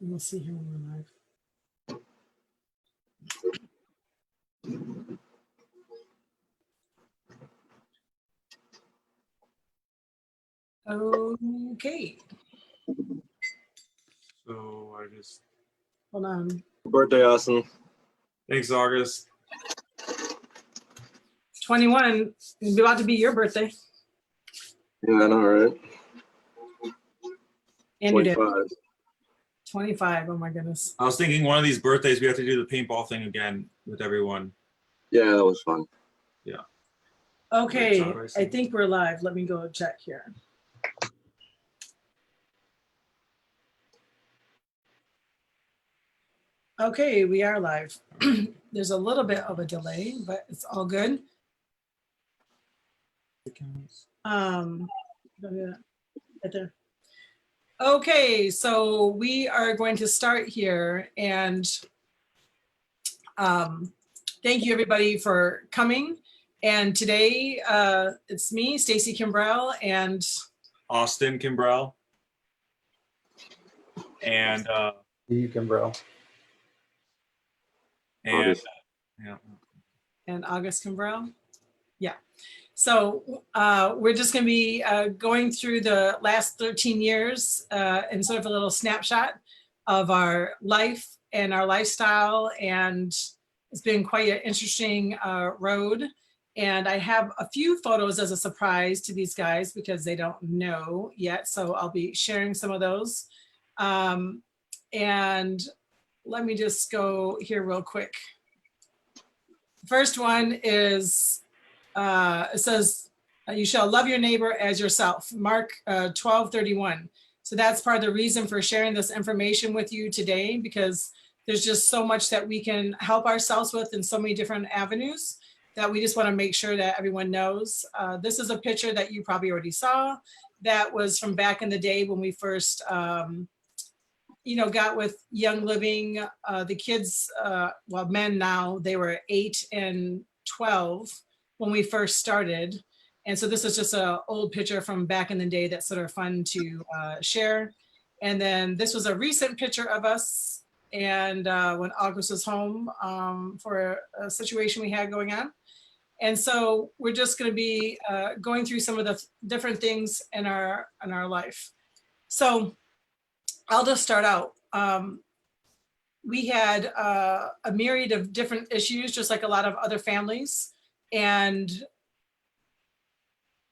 We'll see here when we're live. Okay, So I just. hold on. Birthday, Austin. Thanks, August. 21 is about to be your birthday. Yeah, I know, right? And your dad. 25. 25, oh my goodness. I was thinking one of these birthdays we have to do the paintball thing again with everyone. Yeah, that was fun. Yeah. Okay, Great job, I think we're live. Let me go check here. Okay, we are live. There's a little bit of a delay, but it's all good. Right there. Okay, so we are going to start here, and thank you everybody for coming. And today it's me, Stacey Kimbrell, and Austin Kimbrell. And You can, bro. and yeah. and August Kimbrell. Yeah. So we're just going to be going through the last 13 years and sort of a little snapshot of our life and our lifestyle. And it's been quite an interesting road. And I have a few photos as a surprise to these guys because they don't know yet. So I'll be sharing some of those. And let me just go here real quick. First one is, it says, you shall love your neighbor as yourself, Mark 12:31. So that's part of the reason for sharing this information with you today, because there's just so much that we can help ourselves with in so many different avenues that we just want to make sure that everyone knows. This is a picture that you probably already saw. That was from back in the day when we first got with Young Living. The kids, well, men now, they were 8 and 12 when we first started. And so this is just an old picture from back in the day that's sort of fun to share. And then this was a recent picture of us and when August was home for a situation we had going on. And so we're just going to be going through some of the different things in our life. So I'll just start out. We had a myriad of different issues, just like a lot of other families. And,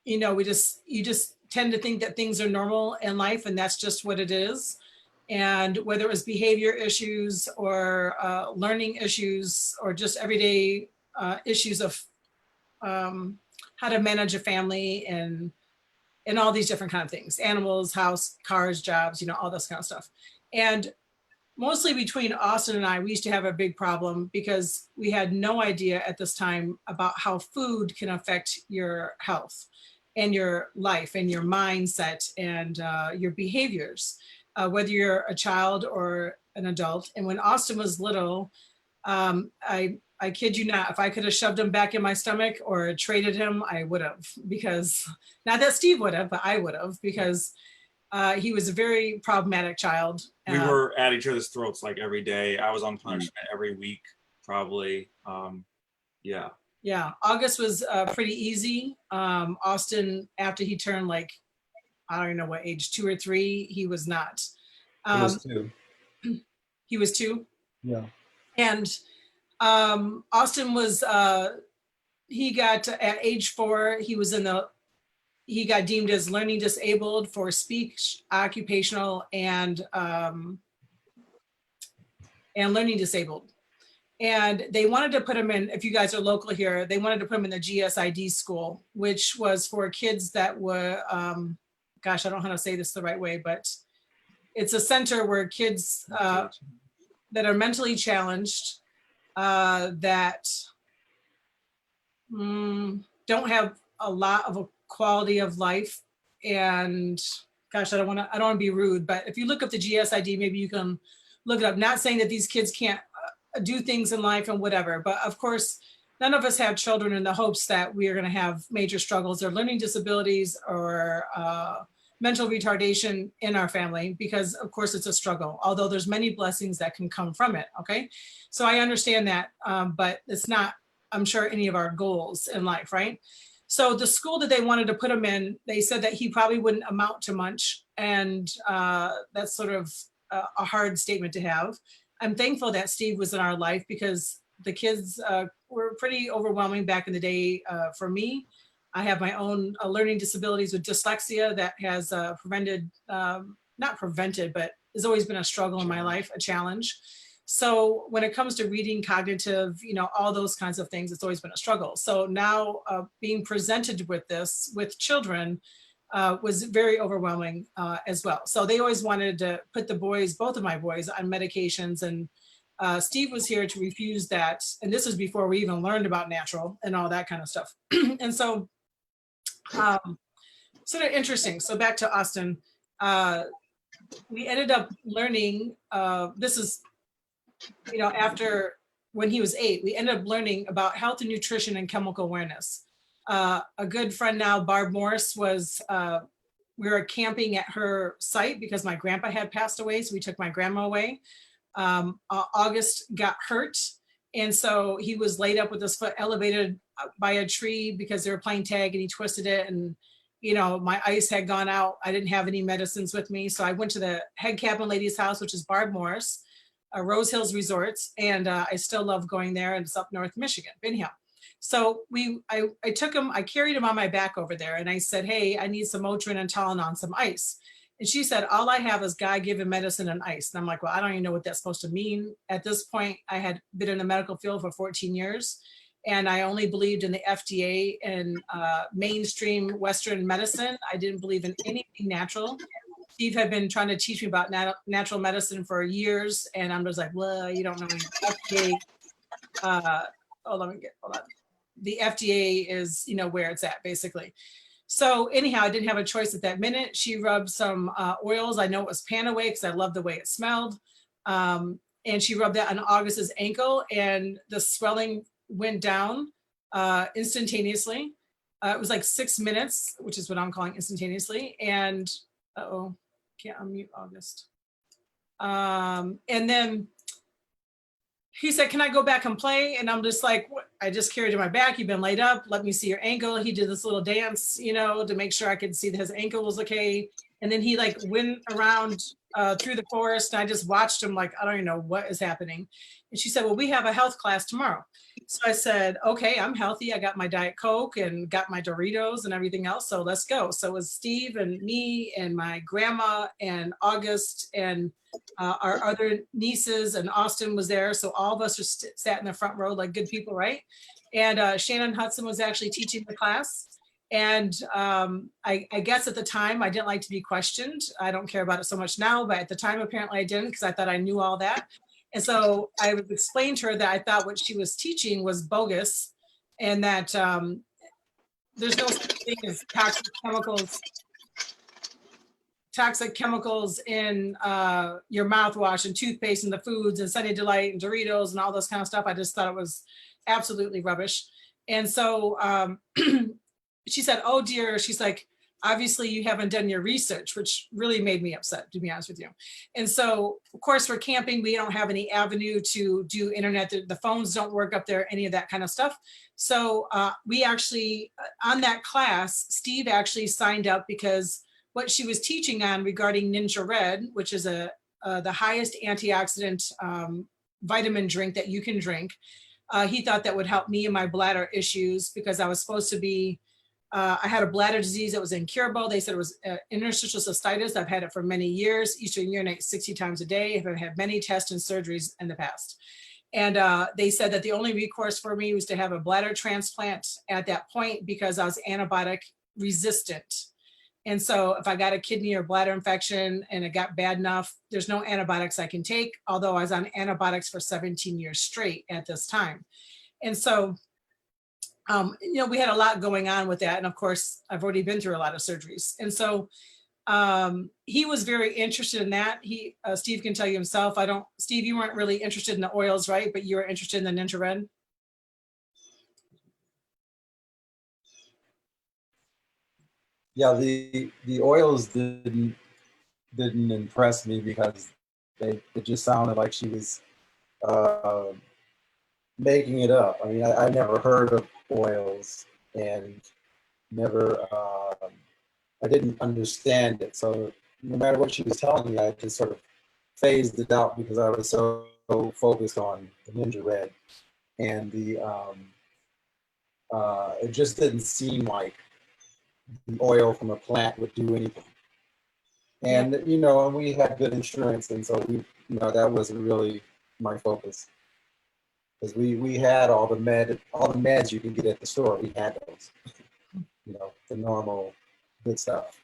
you just tend to think that things are normal in life, and that's just what it is. And whether it was behavior issues or learning issues or just everyday issues of how to manage a family and all these different kind of things, animals, house, cars, jobs, all this kind of stuff. And mostly between Austin and I, we used to have a big problem because we had no idea at this time about how food can affect your health and your life and your mindset and your behaviors, whether you're a child or an adult. And when Austin was little, I kid you not, if I could have shoved him back in my stomach or traded him, I would have, because not that Steve would have, but I would have, because he was a very problematic child. We were at each other's throats like every day. I was on punishment every week, probably. Yeah. Yeah, August was pretty easy. Austin, after he turned like, I don't even know what age, 2 or 3, he was not. It was 2. He was 2? Yeah. And Austin was, he got, at age 4, he got deemed as learning disabled for speech, occupational, and learning disabled. And they wanted to put him in, if you guys are local here, they wanted to put him in the GSID school, which was for kids that were, gosh, I don't know how to say this the right way, but it's a center where kids that are mentally challenged, that don't have a lot of a quality of life. And gosh, I don't want to be rude, but if you look up the GSID, maybe you can look it up. Not saying that these kids can't do things in life and whatever, but of course, none of us have children in the hopes that we are going to have major struggles or learning disabilities or mental retardation in our family because of course it's a struggle, although there's many blessings that can come from it. Okay. So I understand that, but it's not, I'm sure, any of our goals in life, right? So the school that they wanted to put him in, they said that he probably wouldn't amount to much. And that's sort of a hard statement to have. I'm thankful that Steve was in our life because the kids were pretty overwhelming back in the day for me. I have my own learning disabilities with dyslexia that has prevented, not prevented, but has always been a struggle in my life, a challenge. So when it comes to reading, cognitive, you know, all those kinds of things, it's always been a struggle. So now being presented with this with children was very overwhelming as well. So they always wanted to put the boys, both of my boys, on medications, and Steve was here to refuse that. And this was before we even learned about natural and all that kind of stuff. And so sort of interesting. So back to Austin, we ended up learning, this is, you know, after when he was 8, we ended up learning about health and nutrition and chemical awareness. A good friend now, Barb Morris, was, we were camping at her site because my grandpa had passed away. So we took my grandma away. August got hurt. And so he was laid up with his foot elevated by a tree because they were playing tag and he twisted it. And, you know, my ice had gone out. I didn't have any medicines with me. So I went to the head cabin lady's house, which is Barb Morris, Rose Hills Resorts. And I still love going there, and it's up North Michigan, anyhow. So I took him, I carried him on my back over there, and I said, hey, I need some Motrin and Tylenol and some ice. And she said, all I have is God-given medicine and ice. And I'm like, well, I don't even know what that's supposed to mean. At this point, I had been in the medical field for 14 years, and I only believed in the FDA and mainstream Western medicine. I didn't believe in anything natural. Steve had been trying to teach me about natural medicine for years, and I'm just like, well, you don't know FDA. Hold on. The FDA is, you know, where it's at, basically. So anyhow, I didn't have a choice at that minute. She rubbed some oils. I know it was Panaway because I loved the way it smelled. And she rubbed that on August's ankle, and the swelling went down instantaneously. It was like 6 minutes, which is what I'm calling instantaneously. And can't unmute August. And then he said, can I go back and play? And I'm just like, what? I just carried him on my back. You've been laid up. Let me see your ankle. He did this little dance, you know, to make sure I could see that his ankle was okay. And then he like went around through the forest. And I just watched him like, I don't even know what is happening. And she said, well, we have a health class tomorrow. So I said, okay, I'm healthy. I got my Diet Coke and got my Doritos and everything else. So let's go. So it was Steve and me and my grandma and August and our other nieces, and Austin was there. So all of us are sat in the front row like good people, right? And Shannon Hudson was actually teaching the class. And I guess at the time I didn't like to be questioned. I don't care about it so much now, but at the time apparently I didn't, because I thought I knew all that. And so I would explain to her that I thought what she was teaching was bogus, and that there's no such thing as toxic chemicals in your mouthwash and toothpaste and the foods and Sunny Delight and Doritos and all this kind of stuff. I just thought it was absolutely rubbish. And so she said, oh dear, she's like, obviously you haven't done your research, which really made me upset, to be honest with you. And so of course for camping, we don't have any avenue to do internet. The phones don't work up there, any of that kind of stuff. So we actually, on that class, Steve actually signed up because what she was teaching on regarding Ninja Red, which is the highest antioxidant vitamin drink that you can drink. He thought that would help me and my bladder issues, because I was supposed to be, I had a bladder disease that was incurable. They said it was interstitial cystitis. I've had it for many years. Used to urinate 60 times a day. I've had many tests and surgeries in the past. And they said that the only recourse for me was to have a bladder transplant at that point, because I was antibiotic resistant. And so if I got a kidney or bladder infection and it got bad enough, there's no antibiotics I can take, although I was on antibiotics for 17 years straight at this time. And so, you know, we had a lot going on with that. And of course, I've already been through a lot of surgeries. And so he was very interested in that. Steve can tell you himself. Steve, you weren't really interested in the oils, right? But you were interested in the Ninja Red. Yeah, the oils didn't impress me because it just sounded like she was uh, making it up. I mean, I never heard of oils and never I didn't understand it. So no matter what she was telling me, I just sort of phased it out because I was so focused on the Ninja Red, and the it just didn't seem like the oil from a plant would do anything. And and we had good insurance, and so that wasn't really my focus because we had all the meds you can get at the store. We had those, the normal good stuff.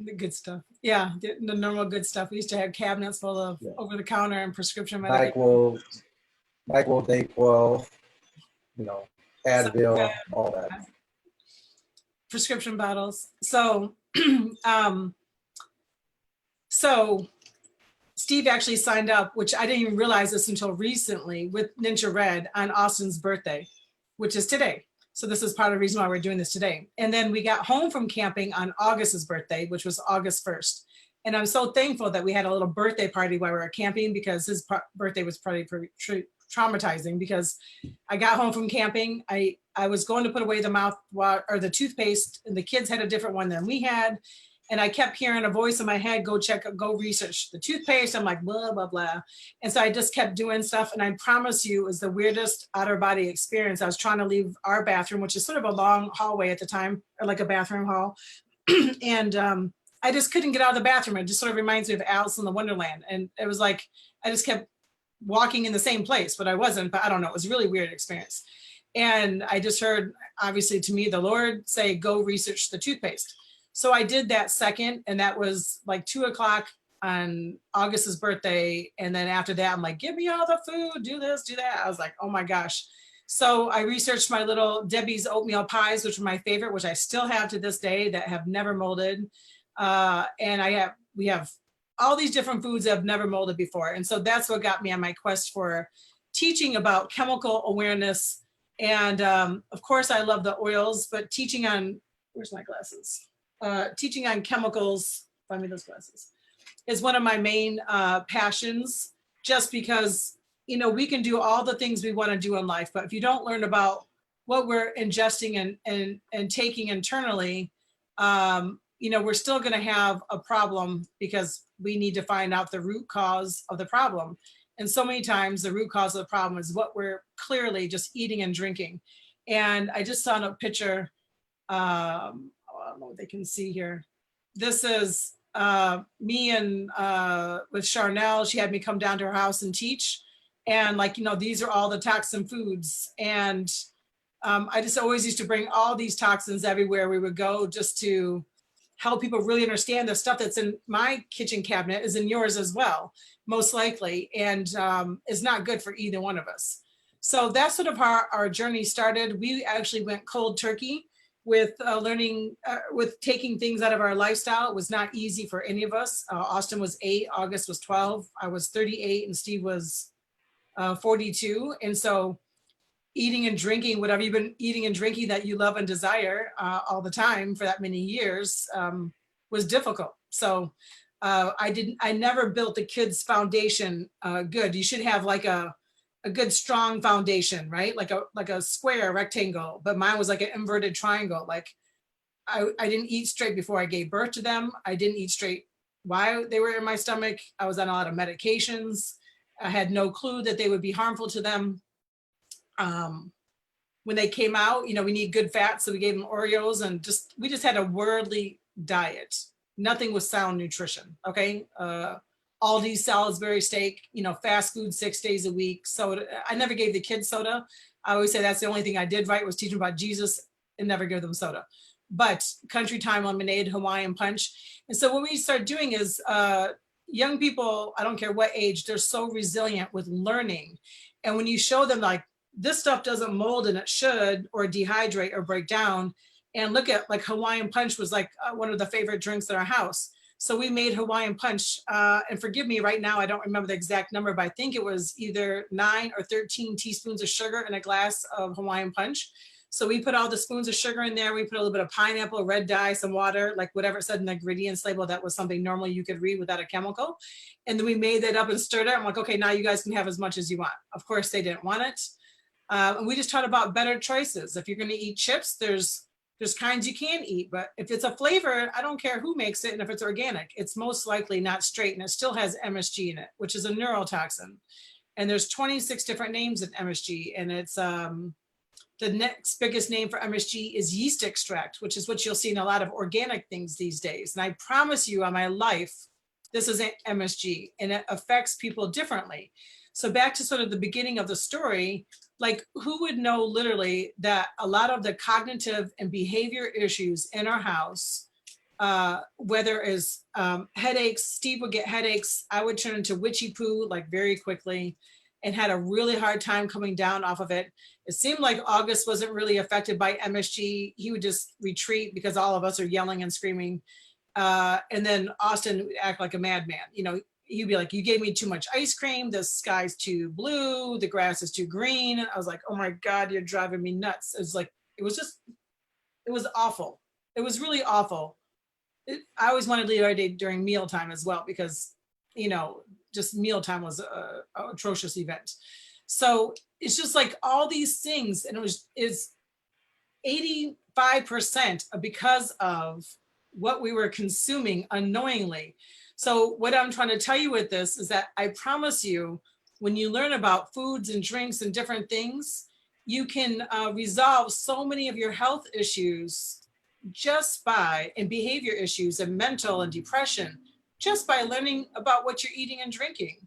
The good stuff. Yeah, the normal good stuff. We used to have cabinets full of over-the-counter and prescription medication. NyQuil, Dayquil, Advil, all that. Prescription bottles. So, so Steve actually signed up, which I didn't even realize this until recently, with Ninja Red on Austin's birthday, which is today. So this is part of the reason why we're doing this today. And then we got home from camping on August's birthday, which was August 1st. And I'm so thankful that we had a little birthday party while we were camping, because his birthday was probably pretty traumatizing, because I got home from camping. I was going to put away the mouthwash or the toothpaste, and the kids had a different one than we had. And I kept hearing a voice in my head, go research the toothpaste. I'm like, blah, blah, blah. And so I just kept doing stuff. And I promise you, it was the weirdest outer body experience. I was trying to leave our bathroom, which is sort of a long hallway at the time, or like a bathroom hall. And I just couldn't get out of the bathroom. It just sort of reminds me of Alice in the Wonderland. And it was like, I just kept walking in the same place, but I wasn't, but I don't know. It was a really weird experience. And I just heard, obviously to me, the Lord say, go research the toothpaste. So I did that second, and that was like 2:00 on August's birthday. And then after that, I'm like, give me all the food, do this, do that. I was like, oh my gosh. So I researched my little Debbie's oatmeal pies, which were my favorite, which I still have to this day, that have never molded. And we have all these different foods that have never molded before. And so that's what got me on my quest for teaching about chemical awareness. And of course, I love the oils, but teaching on, where's my glasses? Teaching on chemicals, find me those glasses, is one of my main passions, just because, we can do all the things we want to do in life, but if you don't learn about what we're ingesting and taking internally, we're still going to have a problem, because we need to find out the root cause of the problem. And so many times the root cause of the problem is what we're clearly just eating and drinking. And I just saw a picture, I don't know what they can see here. This is me and with Charnel. She had me come down to her house and teach. And these are all the toxin foods. And I just always used to bring all these toxins everywhere we would go, just to help people really understand the stuff that's in my kitchen cabinet is in yours as well, most likely, and is not good for either one of us. So that's sort of how our journey started. We actually went cold turkey with learning, with taking things out of our lifestyle. It was not easy for any of us. Austin was 8, August was 12, I was 38, and Steve was 42. And so eating and drinking, whatever you've been eating and drinking that you love and desire all the time for that many years, was difficult. So I never built the kids' foundation good. You should have like a good strong foundation, right? Like a square rectangle, but mine was like an inverted triangle. Like I didn't eat straight before I gave birth to them. I didn't eat straight while they were in my stomach. I was on a lot of medications. I had no clue that they would be harmful to them. When they came out, we need good fats, so we gave them Oreos, and we just had a worldly diet. Nothing was sound nutrition. Okay. Aldi Salisbury steak, fast food 6 days a week. So I never gave the kids soda. I always say that's the only thing I did right, was teach them about Jesus and never give them soda. But Country Time lemonade, Hawaiian punch. And so what we start doing is young people, I don't care what age, they're so resilient with learning. And when you show them like, this stuff doesn't mold and it should, or dehydrate or break down. And look at like Hawaiian punch was like one of the favorite drinks in our house. So we made Hawaiian punch, and forgive me right now, I don't remember the exact number, but I think it was either 9 or 13 teaspoons of sugar in a glass of Hawaiian punch. So we put all the spoons of sugar in there. We put a little bit of pineapple, red dye, some water, like whatever it said in the ingredients label, that was something normally you could read without a chemical. And then we made that up and stirred it. I'm like, okay, now you guys can have as much as you want. Of course, they didn't want it. And we just taught about better choices. If you're going to eat chips, there's kinds you can eat, but if it's a flavor, I don't care who makes it. And if it's organic, it's most likely not straight, and it still has MSG in it, which is a neurotoxin. And there's 26 different names in MSG, and it's the next biggest name for MSG is yeast extract, which is what you'll see in a lot of organic things these days. And I promise you on my life, this isn't MSG, and it affects people differently. So back to sort of the beginning of the story, like who would know literally that a lot of the cognitive and behavior issues in our house, whether it's headaches, Steve would get headaches, I would turn into witchy poo like very quickly, and had a really hard time coming down off of it. It seemed like August wasn't really affected by MSG. He would just retreat because all of us are yelling and screaming. And then Austin would act like a madman. You know, he'd be like, you gave me too much ice cream. The sky's too blue. The grass is too green. I was like, oh my God, you're driving me nuts. It was like, it was awful. It was really awful. I always wanted to leave every day during mealtime as well, because, you know, just mealtime was a atrocious event. So it's just like all these things, and it's 85% because of what we were consuming unknowingly. So what I'm trying to tell you with this is that I promise you, when you learn about foods and drinks and different things, you can resolve so many of your health issues just by, and behavior issues and mental and depression, just by learning about what you're eating and drinking.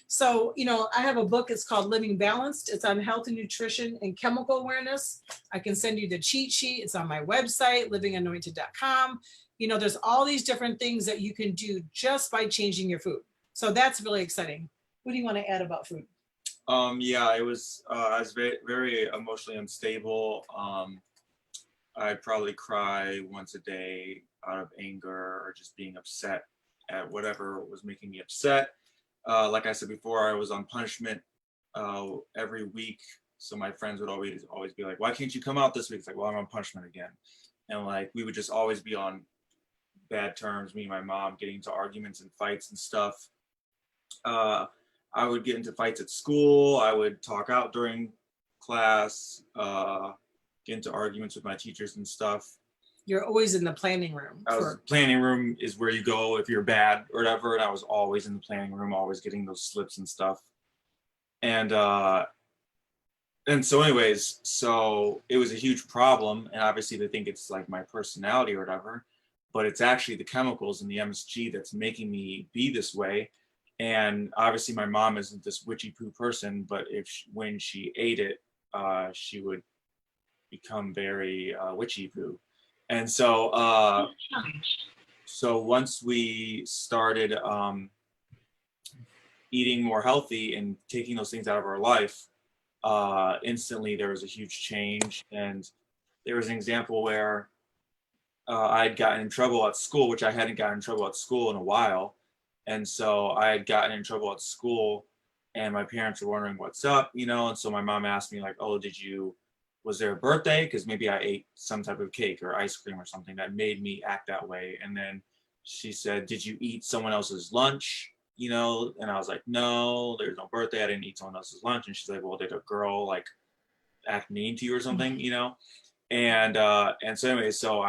So, you know, I have a book, it's called Living Balanced. It's on health and nutrition and chemical awareness. I can send you the cheat sheet. It's on my website, livinganointed.com. You know, there's all these different things that you can do just by changing your food. So that's really exciting. What do you want to add about food? Yeah, I was very, very emotionally unstable. I'd probably cry once a day out of anger or just being upset at whatever was making me upset. Like I said before, I was on punishment every week. So my friends would always be like, why can't you come out this week? It's like, well, I'm on punishment again. And like, we would just always be on bad terms, me and my mom, getting into arguments and fights and stuff. I would get into fights at school. I would talk out during class, get into arguments with my teachers and stuff. You're always in the planning room. Planning room is where you go if you're bad or whatever. And I was always in the planning room, always getting those slips and stuff. And so anyways, so it was a huge problem. And obviously they think it's like my personality or whatever, but it's actually the chemicals and the MSG that's making me be this way. And obviously my mom isn't this witchy poo person, but when she ate it, she would become very witchy poo. And so, so once we started eating more healthy and taking those things out of our life, instantly there was a huge change. And there was an example where I'd gotten in trouble at school, which I hadn't gotten in trouble at school in a while. And so I had gotten in trouble at school, and my parents were wondering what's up, you know. And so my mom asked me like, oh, was there a birthday? Because maybe I ate some type of cake or ice cream or something that made me act that way. And then she said, did you eat someone else's lunch? You know, and I was like, no, there's no birthday. I didn't eat someone else's lunch. And she's like, well, did a girl like act mean to you or something, you know? And so anyway, so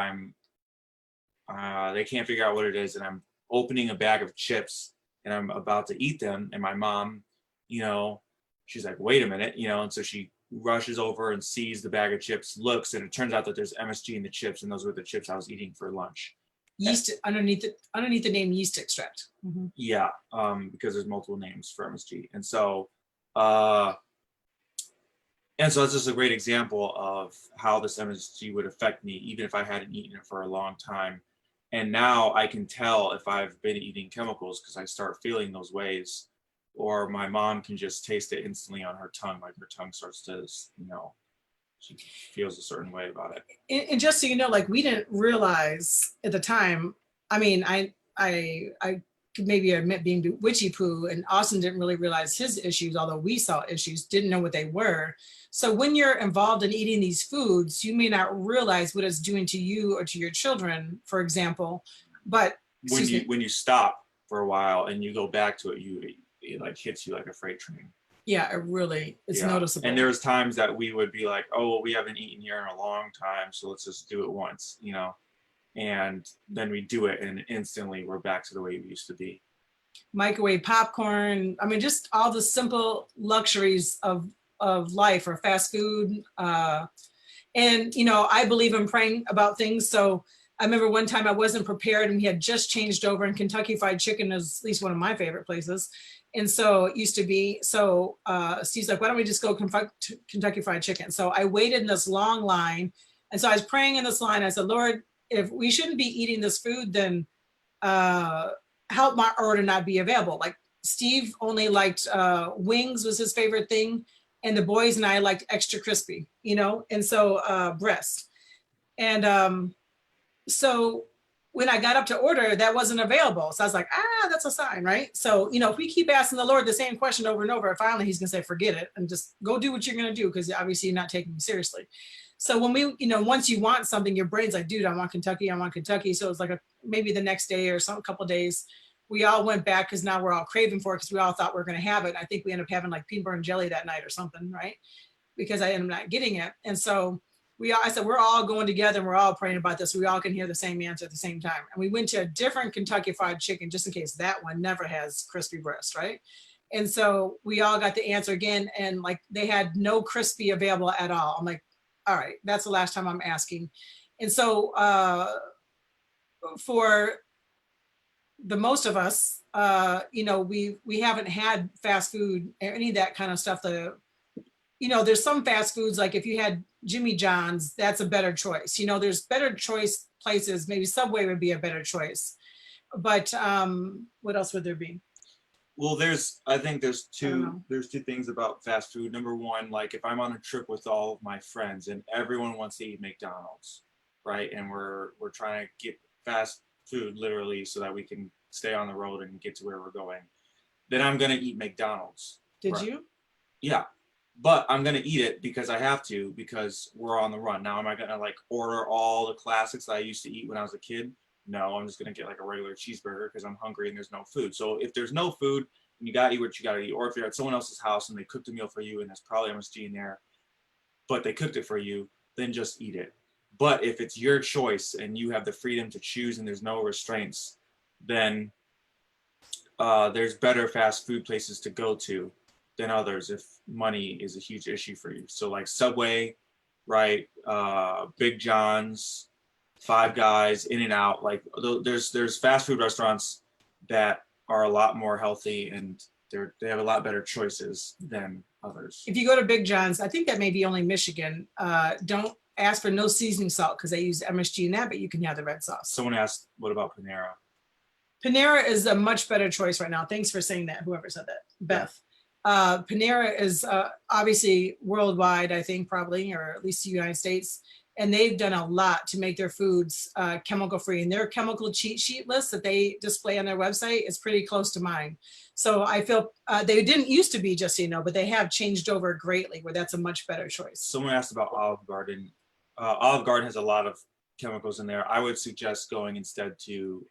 they can't figure out what it is. And I'm opening a bag of chips and I'm about to eat them. And my mom, you know, she's like, wait a minute, you know, and so she rushes over and sees the bag of chips, looks, and it turns out that there's MSG in the chips, and those were the chips I was eating for lunch. Yeast underneath the name yeast extract. Mm-hmm. Yeah, because there's multiple names for MSG. And so that's just a great example of how this MSG would affect me, even if I hadn't eaten it for a long time. And now I can tell if I've been eating chemicals because I start feeling those ways. Or my mom can just taste it instantly on her tongue, like her tongue starts to, you know, she feels a certain way about it. And just so you know, like we didn't realize at the time. I mean, I could maybe admit being witchy poo, and Austin didn't really realize his issues, although we saw issues, didn't know what they were. So when you're involved in eating these foods, you may not realize what it's doing to you or to your children, for example. But when you stop for a while and you go back to it, it like hits you like a freight train. Yeah, it's noticeable. And there's times that we would be like, oh, well, we haven't eaten here in a long time, so let's just do it once, you know. And then we do it, and instantly we're back to the way we used to be. Microwave popcorn. I mean, just all the simple luxuries of life, or fast food. And, you know, I believe in praying about things. So I remember one time I wasn't prepared, and we had just changed over, and Kentucky Fried Chicken is at least one of my favorite places. And so it used to be, so Steve's like, why don't we just go Kentucky Fried Chicken? So I waited in this long line. And so I was praying in this line. I said, Lord, if we shouldn't be eating this food, then help my order not be available. Like Steve only liked wings was his favorite thing. And the boys and I liked extra crispy, you know, and so breast. And so when I got up to order, that wasn't available. So I was like, that's a sign, right? So, you know, if we keep asking the Lord the same question over and over, finally he's gonna say, forget it, and just go do what you're gonna do, because obviously you're not taking me seriously. So when we, you know, once you want something, your brain's like, dude, I want Kentucky, I want Kentucky. So it was like maybe the next day or a couple of days, we all went back, because now we're all craving for it, because we all thought we were gonna have it. I think we ended up having like peanut butter and jelly that night or something, right? Because I ended up not getting it. And so I said, we're all going together and we're all praying about this. We all can hear the same answer at the same time. And we went to a different Kentucky Fried Chicken, just in case that one never has crispy breast, right? And so we all got the answer again, and like they had no crispy available at all. I'm like, all right, that's the last time I'm asking. And so for the most of us, you know, we haven't had fast food, any of that kind of stuff. You know, there's some fast foods, like if you had Jimmy John's, that's a better choice. You know, there's better choice places. Maybe Subway would be a better choice. But what else would there be? Well, I think there's two things about fast food. Number one, like if I'm on a trip with all of my friends and everyone wants to eat McDonald's, right? And we're trying to get fast food literally so that we can stay on the road and get to where we're going, then I'm gonna eat McDonald's. Did you? Yeah. But I'm gonna eat it because I have to, because we're on the run. Now, am I gonna like order all the classics that I used to eat when I was a kid? No, I'm just gonna get like a regular cheeseburger because I'm hungry and there's no food. So if there's no food, you gotta eat what you gotta eat. Or if you're at someone else's house and they cooked a meal for you and there's probably MSG in there, but they cooked it for you, then just eat it. But if it's your choice and you have the freedom to choose and there's no restraints, then there's better fast food places to go to than others if money is a huge issue for you. So like Subway, right? Big John's, Five Guys, In-N-Out, like there's fast food restaurants that are a lot more healthy and they have a lot better choices than others. If you go to Big John's, I think that may be only Michigan, don't ask for no seasoning salt, because they use MSG in that, but you can have the red sauce. Someone asked, what about Panera? Panera is a much better choice right now. Thanks for saying that, whoever said that, Beth. Panera is obviously worldwide, I think, probably, or at least the United States. And they've done a lot to make their foods chemical free. And their chemical cheat sheet list that they display on their website is pretty close to mine. So I feel they didn't used to be, just so you know, but they have changed over greatly, where that's a much better choice. Someone asked about Olive Garden. Olive Garden has a lot of chemicals in there. I would suggest going instead to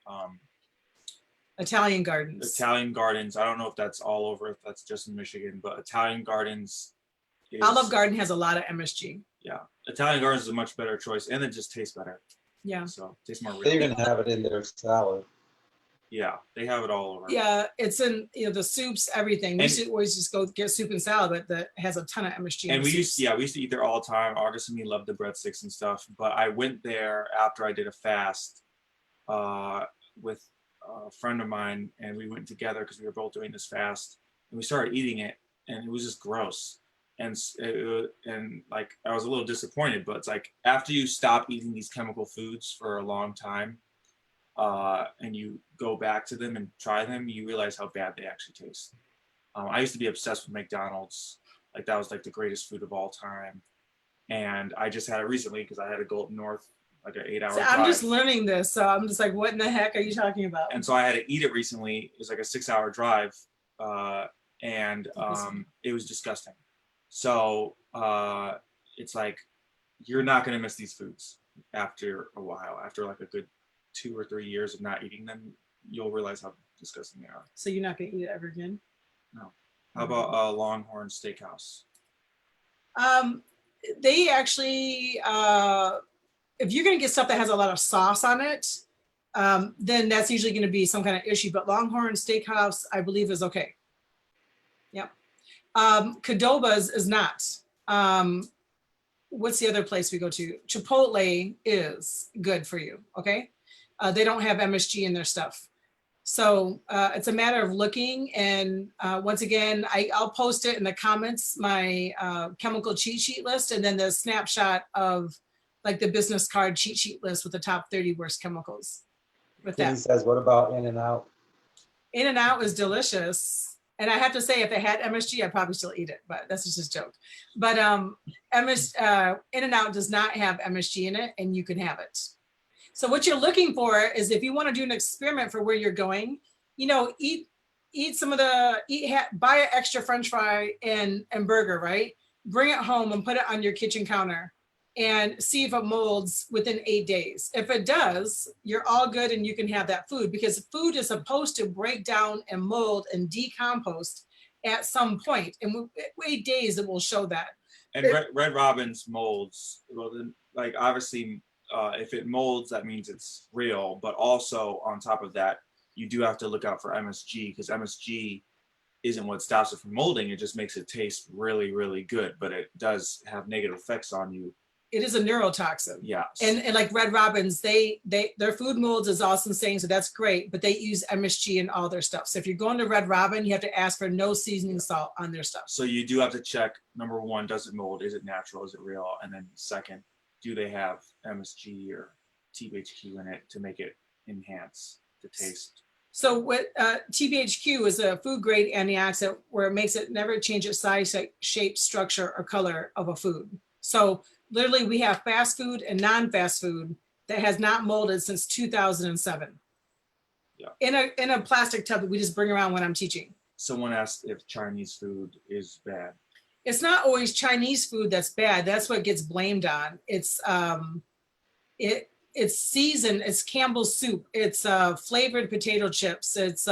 Italian Gardens. Italian Gardens. I don't know if that's all over, if that's just in Michigan, but Italian Gardens Olive Garden has a lot of MSG. Yeah, Italian Gardens is a much better choice, and it just tastes better. Yeah. So it tastes more real. They even have it in their salad. Yeah, they have it all over. Yeah, it's in the soups, everything. We used to always just go get soup and salad, but that has a ton of MSG. And we used to eat there all the time. August and me loved the breadsticks and stuff. But I went there after I did a fast with a friend of mine, and we went together because we were both doing this fast, and we started eating it, and it was just gross. And like I was a little disappointed, but it's like after you stop eating these chemical foods for a long time, and you go back to them and try them, you realize how bad they actually taste. I used to be obsessed with McDonald's. Like that was like the greatest food of all time. And I just had it recently because I had a Golden North like an 8-hour So drive. I'm just learning this, so I'm just like, what in the heck are you talking about? And so I had to eat it recently. It was like a 6-hour drive, and it was disgusting. So it's like you're not going to miss these foods after a while. After like a good 2 or 3 years of not eating them, you'll realize how disgusting they are. So you're not gonna eat it ever again? No. How about Longhorn Steakhouse? They actually, if you're gonna get stuff that has a lot of sauce on it, then that's usually gonna be some kind of issue. But Longhorn Steakhouse, I believe, is okay. Yep. Cadoba's is not. What's the other place we go to? Chipotle is good for you. Okay. They don't have MSG in their stuff. So it's a matter of looking. And once again, I'll post it in the comments, my chemical cheat sheet list, and then the snapshot of like the business card cheat sheet list with the top 30 worst chemicals. With He that, says, what about In-N-Out? In-N-Out is delicious. And I have to say, if it had MSG, I'd probably still eat it, but that's just a joke. But In-N-Out does not have MSG in it, and you can have it. So what you're looking for is, if you want to do an experiment for where you're going, you know, eat some of buy an extra French fry and burger, right? Bring it home and put it on your kitchen counter and see if it molds within 8 days. If it does, you're all good and you can have that food, because food is supposed to break down and mold and decompose at some point. And 8 days, it will show that. And Red Robin's molds, well, then, like obviously, if it molds, that means it's real. But also on top of that, you do have to look out for MSG, because MSG isn't what stops it from molding. It just makes it taste really, really good. But it does have negative effects on you. It is a neurotoxin. Yes. And like Red Robin's, their food molds is awesome saying, so that's great, but they use MSG in all their stuff. So if you're going to Red Robin, you have to ask for no seasoning salt on their stuff. So you do have to check, number one, does it mold? Is it natural? Is it real? And then second, do they have MSG or TBHQ in it to make it enhance the taste? So what TBHQ is a food grade antioxidant, where it makes it never change its size, shape, structure, or color of a food. So literally, we have fast food and non-fast food that has not molded since 2007. Yeah. In a plastic tub that we just bring around when I'm teaching. Someone asked if Chinese food is bad. It's not always Chinese food that's bad. That's what gets blamed on. It's seasoned. It's Campbell's soup. It's flavored potato chips. It's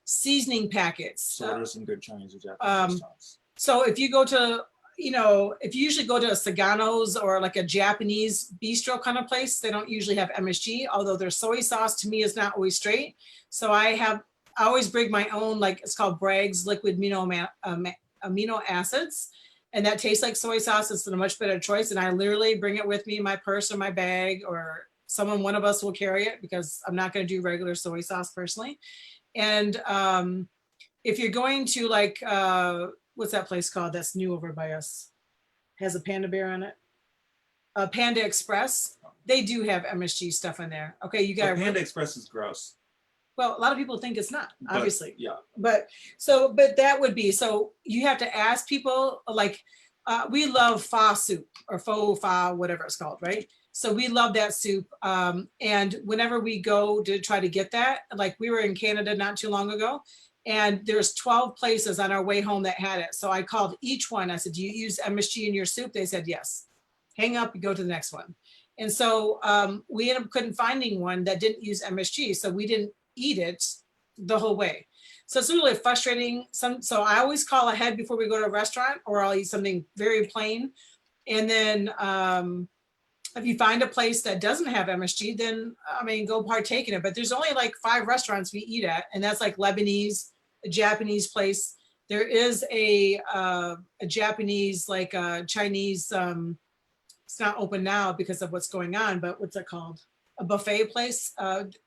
seasoning packets. So what are some good Chinese or Japanese restaurants? So if you go to, if you usually go to a Sagano's or like a Japanese bistro kind of place, they don't usually have MSG, although their soy sauce to me is not always straight. So I always bring my own, like it's called Bragg's liquid amino acids, and that tastes like soy sauce. It's a much better choice, and I literally bring it with me in my purse or my bag, or one of us will carry it, because I'm not going to do regular soy sauce personally. And if you're going to like what's that place called that's new over by us, has a panda bear on it, Panda Express, they do have MSG stuff in there. Okay, you got Panda Express is gross. Well, a lot of people think it's not, obviously. Yeah. But that would be, so you have to ask people, like, we love pho soup or faux pho, whatever it's called, right? So we love that soup. And whenever we go to try to get that, like we were in Canada not too long ago, and there's 12 places on our way home that had it. So I called each one. I said, do you use MSG in your soup? They said, yes. Hang up and go to the next one. And so we ended up couldn't finding one that didn't use MSG. So we didn't eat it the whole way. So it's really frustrating. So I always call ahead before we go to a restaurant, or I'll eat something very plain. And then if you find a place that doesn't have MSG, then go partake in it. But there's only like 5 restaurants we eat at, and that's like Lebanese, a Japanese place. There is a Japanese, like Chinese, it's not open now because of what's going on, but what's it called? A buffet place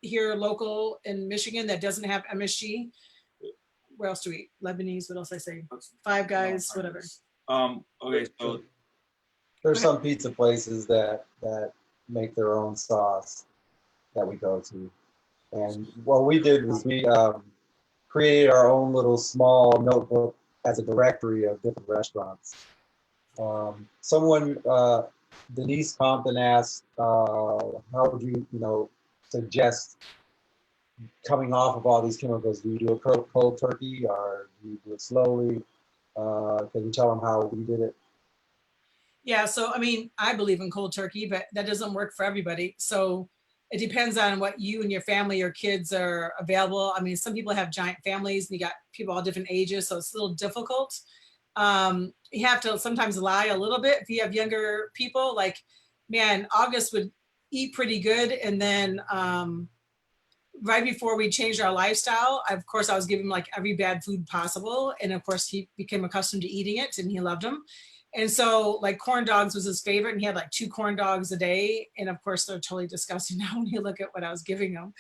here local in Michigan that doesn't have MSG. Where else do we eat? Lebanese, what else I say? Five Guys, whatever. Okay, so There's some pizza places that make their own sauce that we go to. And what we did was we created our own little small notebook as a directory of different restaurants. Someone Denise Compton asked, how would you, suggest coming off of all these chemicals? Do you do a cold turkey or do you do it slowly? Can you tell them how we did it? Yeah, so I mean, I believe in cold turkey, but that doesn't work for everybody. So it depends on what you and your family or kids are available. I mean, some people have giant families and you got people all different ages, so it's a little difficult. You have to sometimes lie a little bit if you have younger people. Like, man, August would eat pretty good, and then right before we changed our lifestyle, of course, I was giving him like every bad food possible. And of course, he became accustomed to eating it and he loved them. And so, like, corn dogs was his favorite, and he had like 2 corn dogs a day. And of course, they're totally disgusting now when you look at what I was giving him.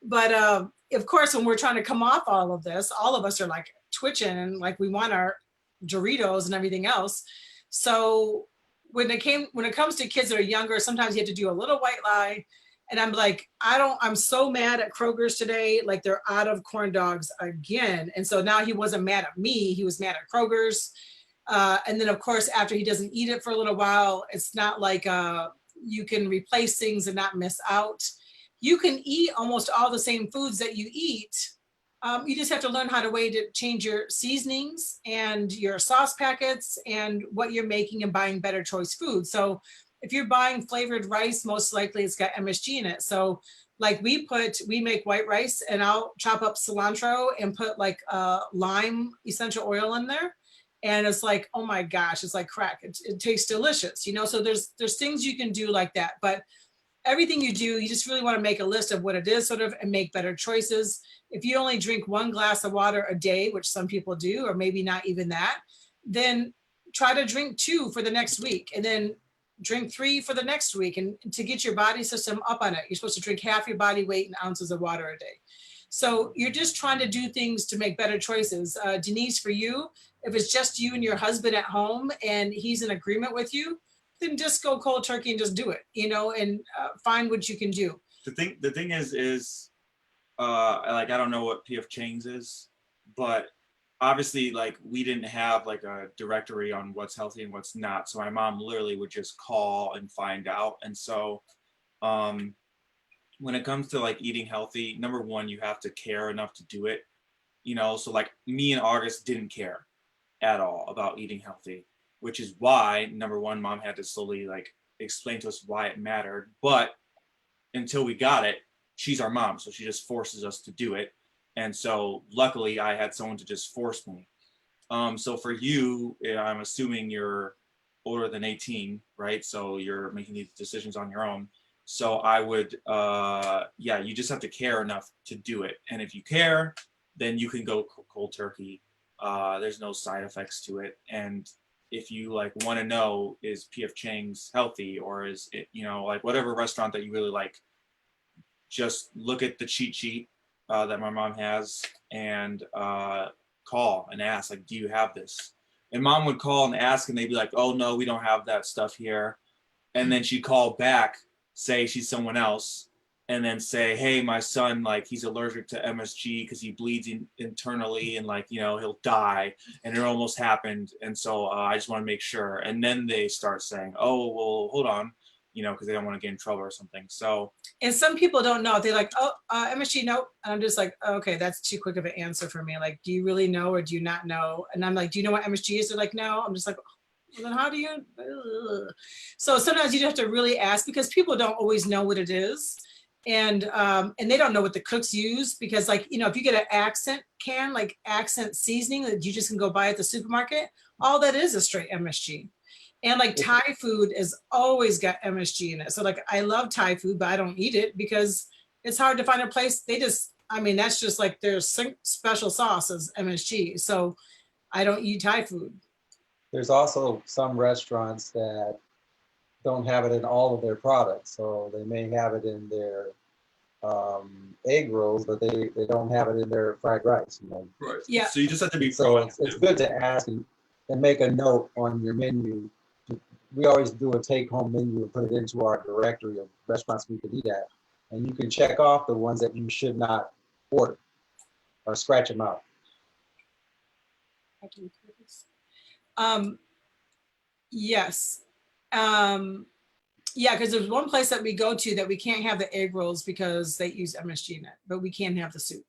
But of course, when we're trying to come off all of this, all of us are like twitching and like we want our Doritos and everything else. So when it comes to kids that are younger, sometimes you have to do a little white lie. And I'm like, I'm so mad at Kroger's today. Like, they're out of corn dogs again. And so now he wasn't mad at me. He was mad at Kroger's. And then of course, after he doesn't eat it for a little while, it's not like you can replace things and not miss out. You can eat almost all the same foods that you eat. You just have to learn how to change your seasonings and your sauce packets and what you're making and buying better choice food. So if you're buying flavored rice, most likely it's got MSG in it. So like we make white rice and I'll chop up cilantro and put like lime essential oil in there. And it's like, oh my gosh, it's like crack. It tastes delicious, so there's things you can do like that. But everything you do, you just really want to make a list of what it is sort of and make better choices. If you only drink 1 glass of water a day, which some people do, or maybe not even that, then try to drink 2 for the next week and then drink 3 for the next week. And to get your body system up on it, you're supposed to drink half your body weight in ounces of water a day. So you're just trying to do things to make better choices. Denise, for you, if it's just you and your husband at home and he's in agreement with you, then just go cold turkey and just do it, and find what you can do. The thing is like, I don't know what PF Chang's is, but obviously, like, we didn't have like a directory on what's healthy and what's not. So my mom literally would just call and find out. And so when it comes to like eating healthy, number one, you have to care enough to do it. So like me and August didn't care at all about eating healthy, which is why, number one, mom had to slowly like explain to us why it mattered. But until we got it, she's our mom, so she just forces us to do it. And so luckily I had someone to just force me. So for you, I'm assuming you're older than 18, right? So you're making these decisions on your own. So I would, you just have to care enough to do it. And if you care, then you can go cold turkey. There's no side effects to it. And if you like want to know, is PF Chang's healthy, or is it, like whatever restaurant that you really like, just look at the cheat sheet that my mom has and call and ask, like, do you have this? And mom would call and ask, and they'd be like, oh no, we don't have that stuff here. And then she'd call back, say she's someone else, and then say, hey, my son, like, he's allergic to MSG because he bleeds internally, and like, he'll die, and it almost happened. And so I just want to make sure. And then they start saying, oh, well, hold on, because they don't want to get in trouble or something. So, and some people don't know. They're like, oh, MSG, nope. And I'm just like, okay, that's too quick of an answer for me. Like, do you really know or do you not know? And I'm like, do you know what MSG is? They're like, no. I'm just like, well, then how do you? Ugh. So sometimes you have to really ask, because people don't always know what it is. And they don't know what the cooks use, because like, if you get an accent can, like accent seasoning that you just can go buy at the supermarket, all that is straight MSG. And like Thai food has always got MSG in it. So like, I love Thai food, but I don't eat it because it's hard to find a place. That's just like their special sauce is MSG. So I don't eat Thai food. There's also some restaurants that don't have it in all of their products. So they may have it in their egg rolls, but they don't have it in their fried rice. Right. Yeah. So you just have to be So proactive. it's good to ask and make a note on your menu. We always do a take-home menu and put it into our directory of restaurants we could eat at. And you can check off the ones that you should not order or scratch them out. Yes. Yeah, because there's one place that we go to that we can't have the egg rolls because they use MSG in it, but we can have the soup.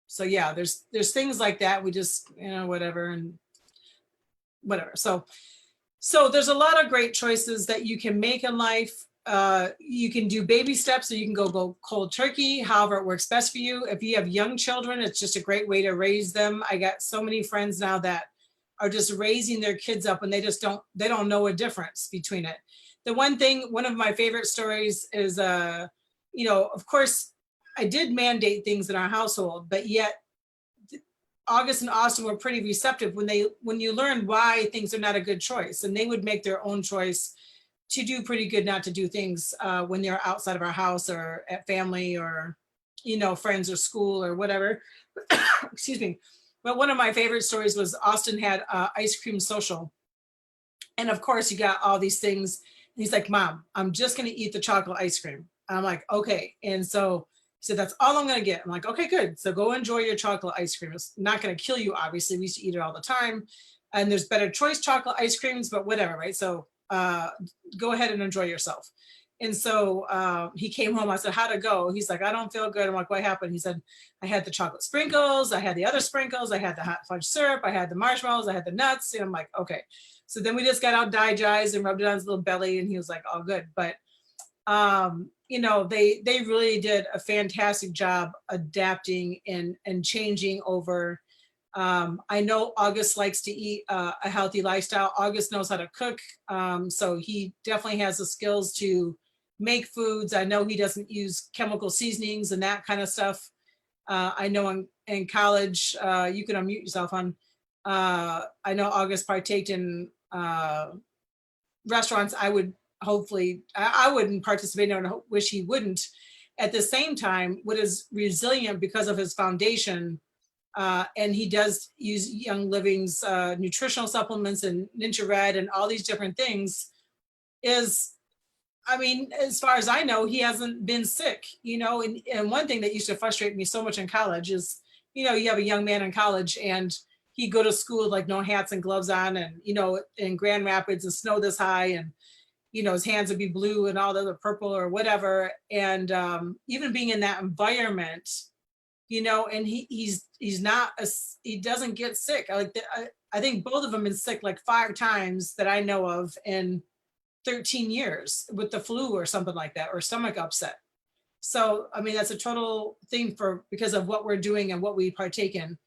So yeah, there's things like that. We just, whatever and whatever. So there's a lot of great choices that you can make in life. You can do baby steps, or you can go cold turkey, however it works best for you. If you have young children, it's just a great way to raise them. I got so many friends now that are just raising their kids up and they don't know a difference between it. The one of my favorite stories is, of course, I did mandate things in our household, but yet August and Austin were pretty receptive when you learn why things are not a good choice, and they would make their own choice to do pretty good not to do things when they're outside of our house or at family or, friends or school or whatever. Excuse me. But one of my favorite stories was Austin had ice cream social. And of course you got all these things. And he's like, Mom, I'm just going to eat the chocolate ice cream. I'm like, okay. And so he said, that's all I'm going to get. I'm like, okay, good. So go enjoy your chocolate ice cream. It's not going to kill you, obviously. We used to eat it all the time. And there's better choice chocolate ice creams, but whatever, right? So go ahead and enjoy yourself. And so he came home. I said, how'd it go? He's like, I don't feel good. I'm like, what happened? He said, I had the chocolate sprinkles. I had the other sprinkles. I had the hot fudge syrup. I had the marshmallows. I had the nuts. And I'm like, okay. So then we just got out Digest and rubbed it on his little belly. And he was like, all good. But, they really did a fantastic job adapting and changing over. I know August likes to eat a healthy lifestyle. August knows how to cook. So he definitely has the skills to make foods. I know he doesn't use chemical seasonings and that kind of stuff. I know in college, you can unmute yourself on, I know August partaked in restaurants. I wouldn't participate in, and wish he wouldn't. At the same time, what is resilient because of his foundation, and he does use Young Living's nutritional supplements and Ninja Red and all these different things, as far as I know, he hasn't been sick, and one thing that used to frustrate me so much in college is, you have a young man in college and he'd go to school with like no hats and gloves on and, in Grand Rapids and snow this high and, his hands would be blue and all the other purple or whatever. And even being in that environment, and he doesn't get sick. I think both of them been sick like 5 times that I know of in 13 years with the flu or something like that, or stomach upset. So, that's a total thing because of what we're doing and what we partake in.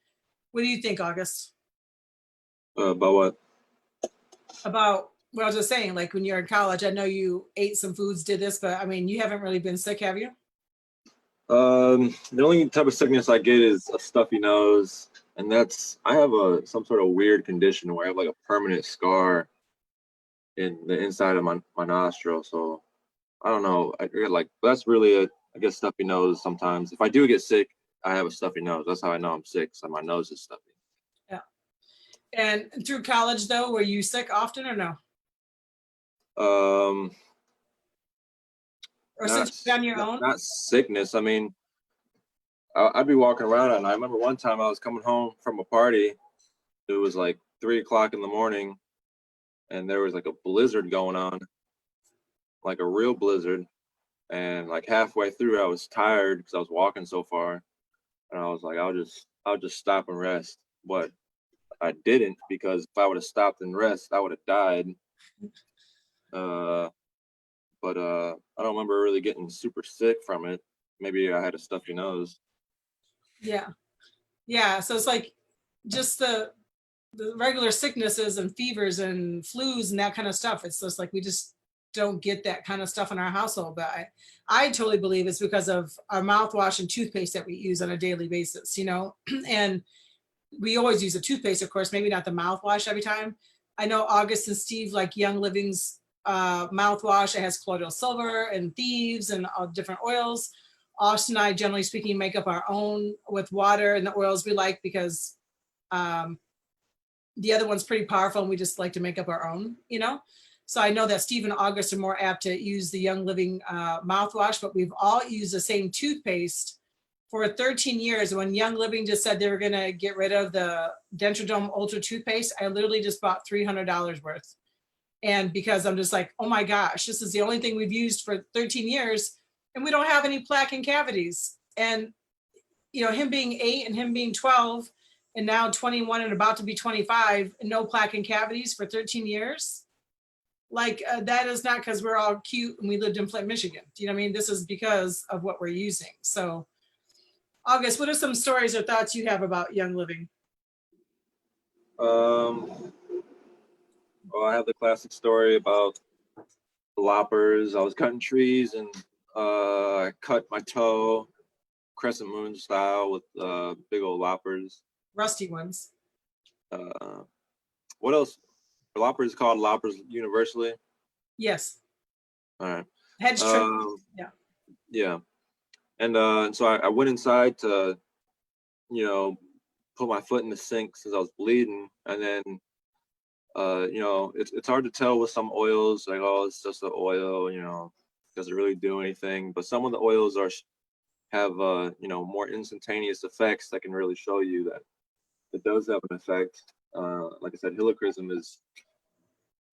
What do you think, August? About what? About what I was just saying, like when you're in college, I know you ate some foods, did this, but you haven't really been sick, have you? The only type of sickness I get is a stuffy nose, and I have some sort of weird condition where I have like a permanent scar in the inside of my nostril. So I don't know. I get that's really it. I get stuffy nose sometimes. If I do get sick, I have a stuffy nose. That's how I know I'm sick. So my nose is stuffy. Yeah. And through college though, were you sick often or no? Or since you've done your own? Not sickness. I'd be walking around and I remember one time I was coming home from a party. It was like 3 o'clock in the morning and there was like a blizzard going on, like a real blizzard. And like halfway through I was tired because I was walking so far. And I was like, I'll just stop and rest. But I didn't, because if I would have stopped and rest, I would have died. But I don't remember really getting super sick from it. Maybe I had a stuffy nose. Yeah. So it's like just the regular sicknesses and fevers and flus and that kind of stuff. It's just like we just don't get that kind of stuff in our household. But I totally believe it's because of our mouthwash and toothpaste that we use on a daily basis, and we always use a toothpaste, of course, maybe not the mouthwash every time. I know August and Steve like Young Living's mouthwash. It has colloidal silver and thieves and all different oils. Austin and I, generally speaking, make up our own with water and the oils we like because the other one's pretty powerful and we just like to make up our own, So I know that Steve and August are more apt to use the Young Living mouthwash, but we've all used the same toothpaste for 13 years. When Young Living just said they were going to get rid of the Dentrodome Ultra toothpaste, I literally just bought $300 worth. And because I'm just like, oh my gosh, this is the only thing we've used for 13 years and we don't have any plaque and cavities. And, you know, him being 8 and him being 12 and now 21 and about to be 25 and no plaque and cavities for 13 years. Like that is not because we're all cute and we lived in Flint, Michigan. Do you know what I mean? This is because of what we're using. So August, what are some stories or thoughts you have about Young Living? Well, I have the classic story about the loppers. I was cutting trees and I cut my toe, crescent moon style with big old loppers. Rusty ones. What else? Loppers called loppers universally. Yes. All right. Hedge trim. Yeah. Yeah. And so I went inside to, you know, put my foot in the sink since I was bleeding. And then, you know, it's hard to tell with some oils, like, oh, it's just the oil, you know, doesn't really do anything. But some of the oils have, you know, more instantaneous effects that can really show you that it does have an effect. Like I said, helichrysum is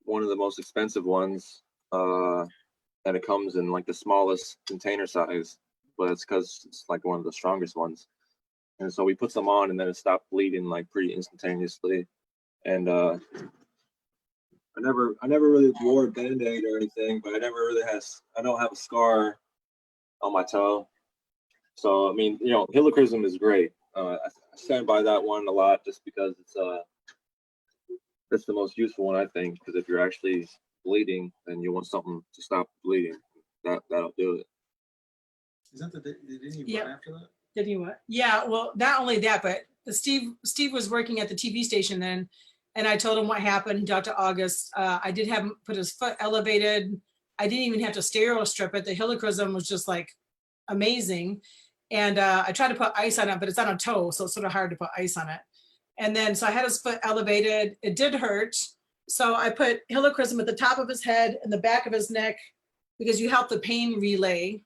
one of the most expensive ones, and it comes in like the smallest container size, but it's because it's like one of the strongest ones. And so we put some on, and then it stopped bleeding like pretty instantaneously. And I never really wore a Band-Aid or anything, but I don't have a scar on my toe. So I mean, you know, helichrysum is great. I stand by that one a lot just because it's the most useful one, I think, because if you're actually bleeding and you want something to stop bleeding, that'll do it. Is that did he Yeah. run after that? Did he what? Yeah, well, not only that, but Steve was working at the TV station then, and I told him what happened. He talked to August. I did have him put his foot elevated. I didn't even have to stereo strip it. The helichrysum was just like amazing. And I tried to put ice on it, but it's on a toe, so it's sort of hard to put ice on it. And then, so I had his foot elevated. It did hurt. So I put helichrysum at the top of his head and the back of his neck because you help the pain relay.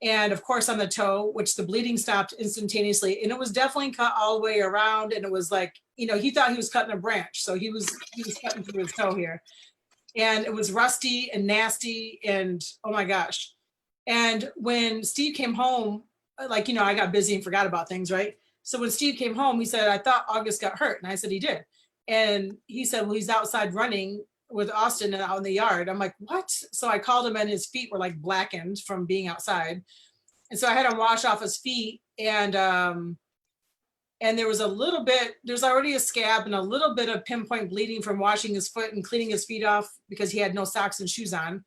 And of course on the toe, which the bleeding stopped instantaneously. And it was definitely cut all the way around. And it was like, you know, he thought he was cutting a branch. So he was cutting through his toe here. And it was rusty and nasty and oh my gosh. And when Steve came home, like, you know, I got busy and forgot about things, right? So when Steve came home, he said, I thought August got hurt. And I said, he did. And he said, well, he's outside running with Austin out in the yard. I'm like, what? So I called him and his feet were like blackened from being outside. And so I had him wash off his feet and there was there's already a scab and a little bit of pinpoint bleeding from washing his foot and cleaning his feet off because he had no socks and shoes on.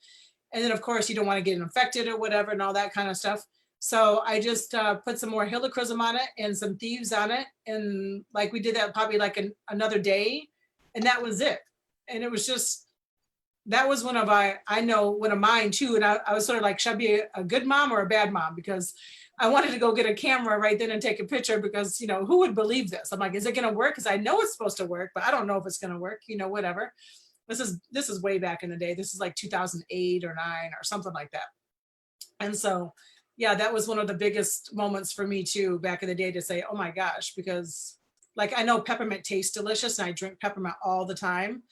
And then of course you don't want to get infected or whatever and all that kind of stuff. So I just put some more helichrysum on it and some thieves on it. And like we did that probably like another day and that was it. And it was just, that was one of mine too. And I was sort of like, should I be a good mom or a bad mom? Because I wanted to go get a camera right then and take a picture because, you know, who would believe this? I'm like, is it going to work? Because I know it's supposed to work, but I don't know if it's going to work, you know, whatever. This is way back in the day. This is like 2008 or 9 or something like that. And so, yeah, that was one of the biggest moments for me too, back in the day to say, oh my gosh, because like, I know peppermint tastes delicious and I drink peppermint all the time.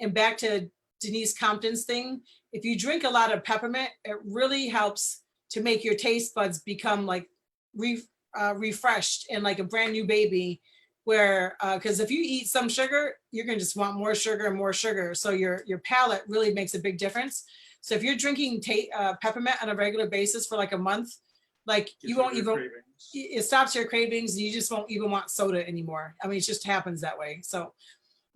And back to Denise Compton's thing, if you drink a lot of peppermint, it really helps to make your taste buds become like refreshed and like a brand new baby where, because if you eat some sugar, you're gonna just want more sugar and more sugar. So your palate really makes a big difference. So if you're drinking peppermint on a regular basis for like a month, like you won't even, it stops your cravings. You just won't even want soda anymore. I mean, it just happens that way. So,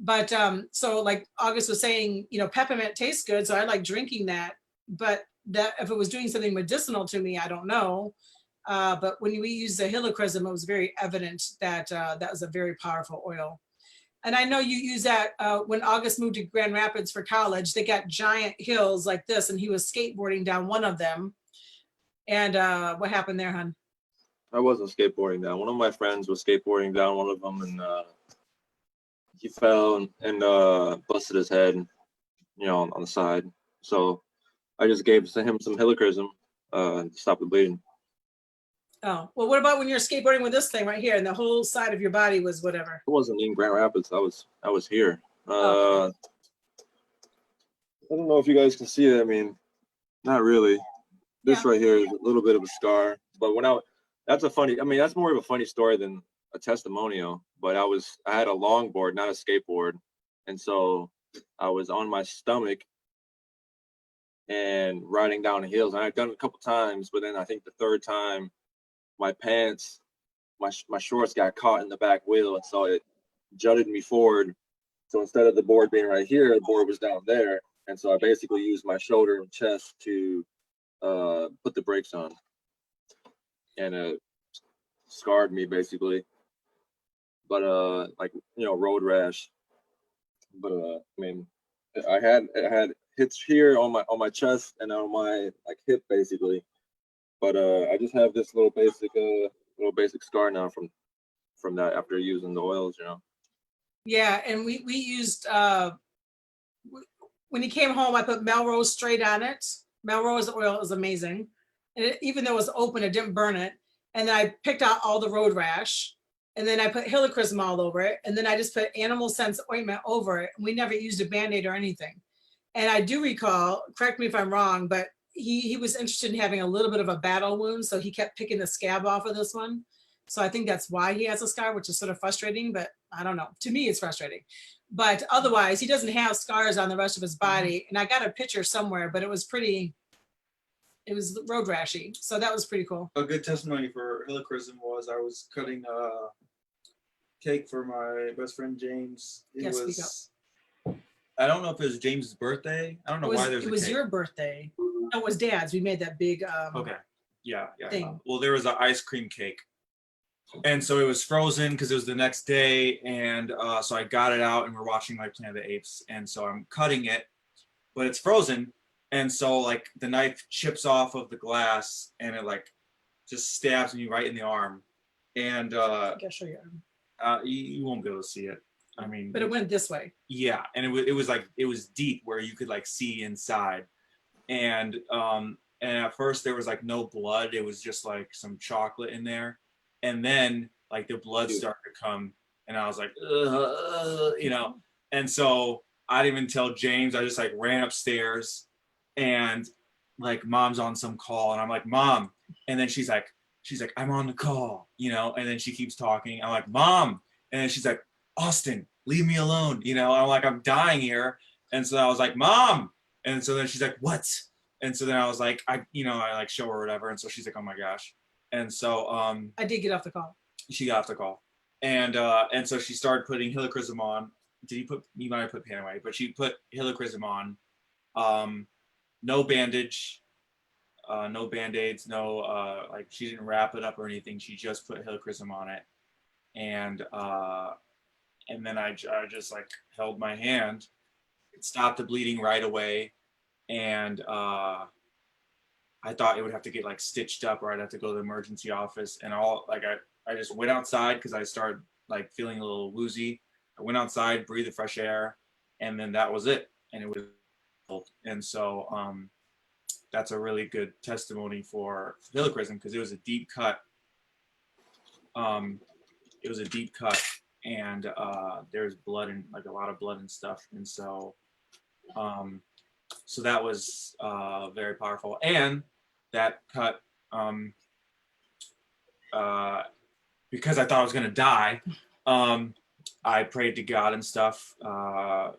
but so like August was saying, you know, peppermint tastes good. So I like drinking that, but that if it was doing something medicinal to me, I don't know. But when we use the helichrysum, it was very evident that that was a very powerful oil. And I know you use that when August moved to Grand Rapids for college, they got giant hills like this and he was skateboarding down one of them. And what happened there, hon? I wasn't skateboarding down. One of my friends was skateboarding down one of them and he fell and busted his head, you know, on the side. So I just gave him some helichrysum to stop the bleeding. Oh, well, what about when you're skateboarding with this thing right here and the whole side of your body was whatever? It wasn't in Grand Rapids. I was here. I don't know if you guys can see it. I mean, not really. This Yeah. right here is a little bit of a scar, but that's a funny, I mean, that's more of a funny story than a testimonial, but I had a longboard, not a skateboard. And so I was on my stomach and riding down hills. And I'd done it a couple times, but then I think the third time my pants, my shorts got caught in the back wheel. And so it jutted me forward. So instead of the board being right here, the board was down there. And so I basically used my shoulder and chest to put the brakes on, and it scarred me basically. But like, you know, road rash. But I mean, I had hits here on my chest and on my like hip basically. But I just have this little basic scar now from that after using the oils, you know. Yeah, and we used when he came home, I put Melrose straight on it. Melrose oil is amazing, and even though it was open, it didn't burn it. And then I picked out all the road rash, and then I put helichrysum all over it, and then I just put animal sense ointment over it. And we never used a Band-Aid or anything. And I do recall, correct me if I'm wrong, but he was interested in having a little bit of a battle wound, so he kept picking the scab off of this one. So I think that's why he has a scar, which is sort of frustrating, but I don't know. To me, it's frustrating. But otherwise, he doesn't have scars on the rest of his body. And I got a picture somewhere, but it was road rashy. So that was pretty cool. A good testimony for helichrysum was I was cutting a cake for my best friend James. Yes, speak up. I don't know if it was James's birthday. I don't know why there's a It was cake. your birthday. No, it was Dad's. We made that big Okay. Yeah. thing. Well, there was an ice cream cake. And so it was frozen because it was the next day. And so I got it out and we're watching like Planet of the Apes. And so I'm cutting it, but it's frozen. And so like the knife chips off of the glass and it like just stabs me right in the arm. And I think I'll show you. you won't be able to see it. I mean, But it went this way. yeah. And it was deep where you could like see inside. And at first there was like no blood. It was just like some chocolate in there. And then like the blood started to come and I was like, you know, and so I didn't even tell James. I just like ran upstairs and like mom's on some call and I'm like, Mom. And then she's like, I'm on the call, you know, and then she keeps talking. I'm like, Mom. And then she's like, Austin, leave me alone. You know, I'm like, I'm dying here. And so I was like, Mom. And so then she's like, what? And so then I was like, I like show her whatever. And so she's like, oh my gosh. And so I did get off the call. she got off the call. And so she started putting helichrysum on. You might have put pan away, but she put helichrysum on. No bandage, no band-aids, no like she didn't wrap it up or anything. She just put helichrysum on it. And then I just like held my hand. It stopped the bleeding right away. And I thought it would have to get like stitched up or I'd have to go to the emergency office and all. Like I just went outside because I started like feeling a little woozy. I went outside, breathed the fresh air, and then that was it. And it was, and so that's a really good testimony for helichrysum because it was a deep cut. It was a deep cut, and there's blood and like a lot of blood and stuff, and so so that was very powerful. And that cut, because I thought I was gonna die, I prayed to God and stuff, because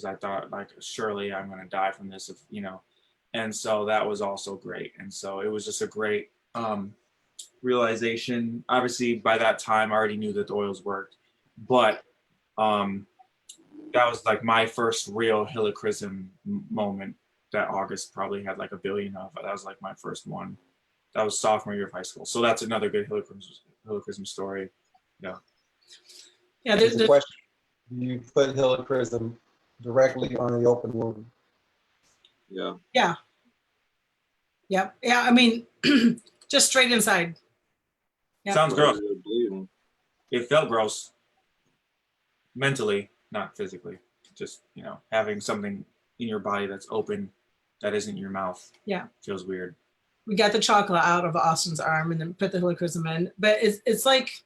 I thought like surely I'm gonna die from this, if you know. And so that was also great. And so it was just a great realization. Obviously, by that time, I already knew that the oils worked, but that was like my first real helichrysum moment that August probably had like a billion of. That was like my first one. That was sophomore year of high school. So that's another good helichrysum story. Yeah. Yeah, There's a question. You put helichrysum directly on the open wound. Yeah. Yeah. Yeah. Yeah. I mean, just straight inside. Yep. Sounds gross. Bleeding. It felt gross. Mentally, not physically. Just, you know, having something in your body that's open that isn't your mouth. Yeah. Feels weird. We got the chocolate out of Austin's arm and then put the helichrysum in. But it's like,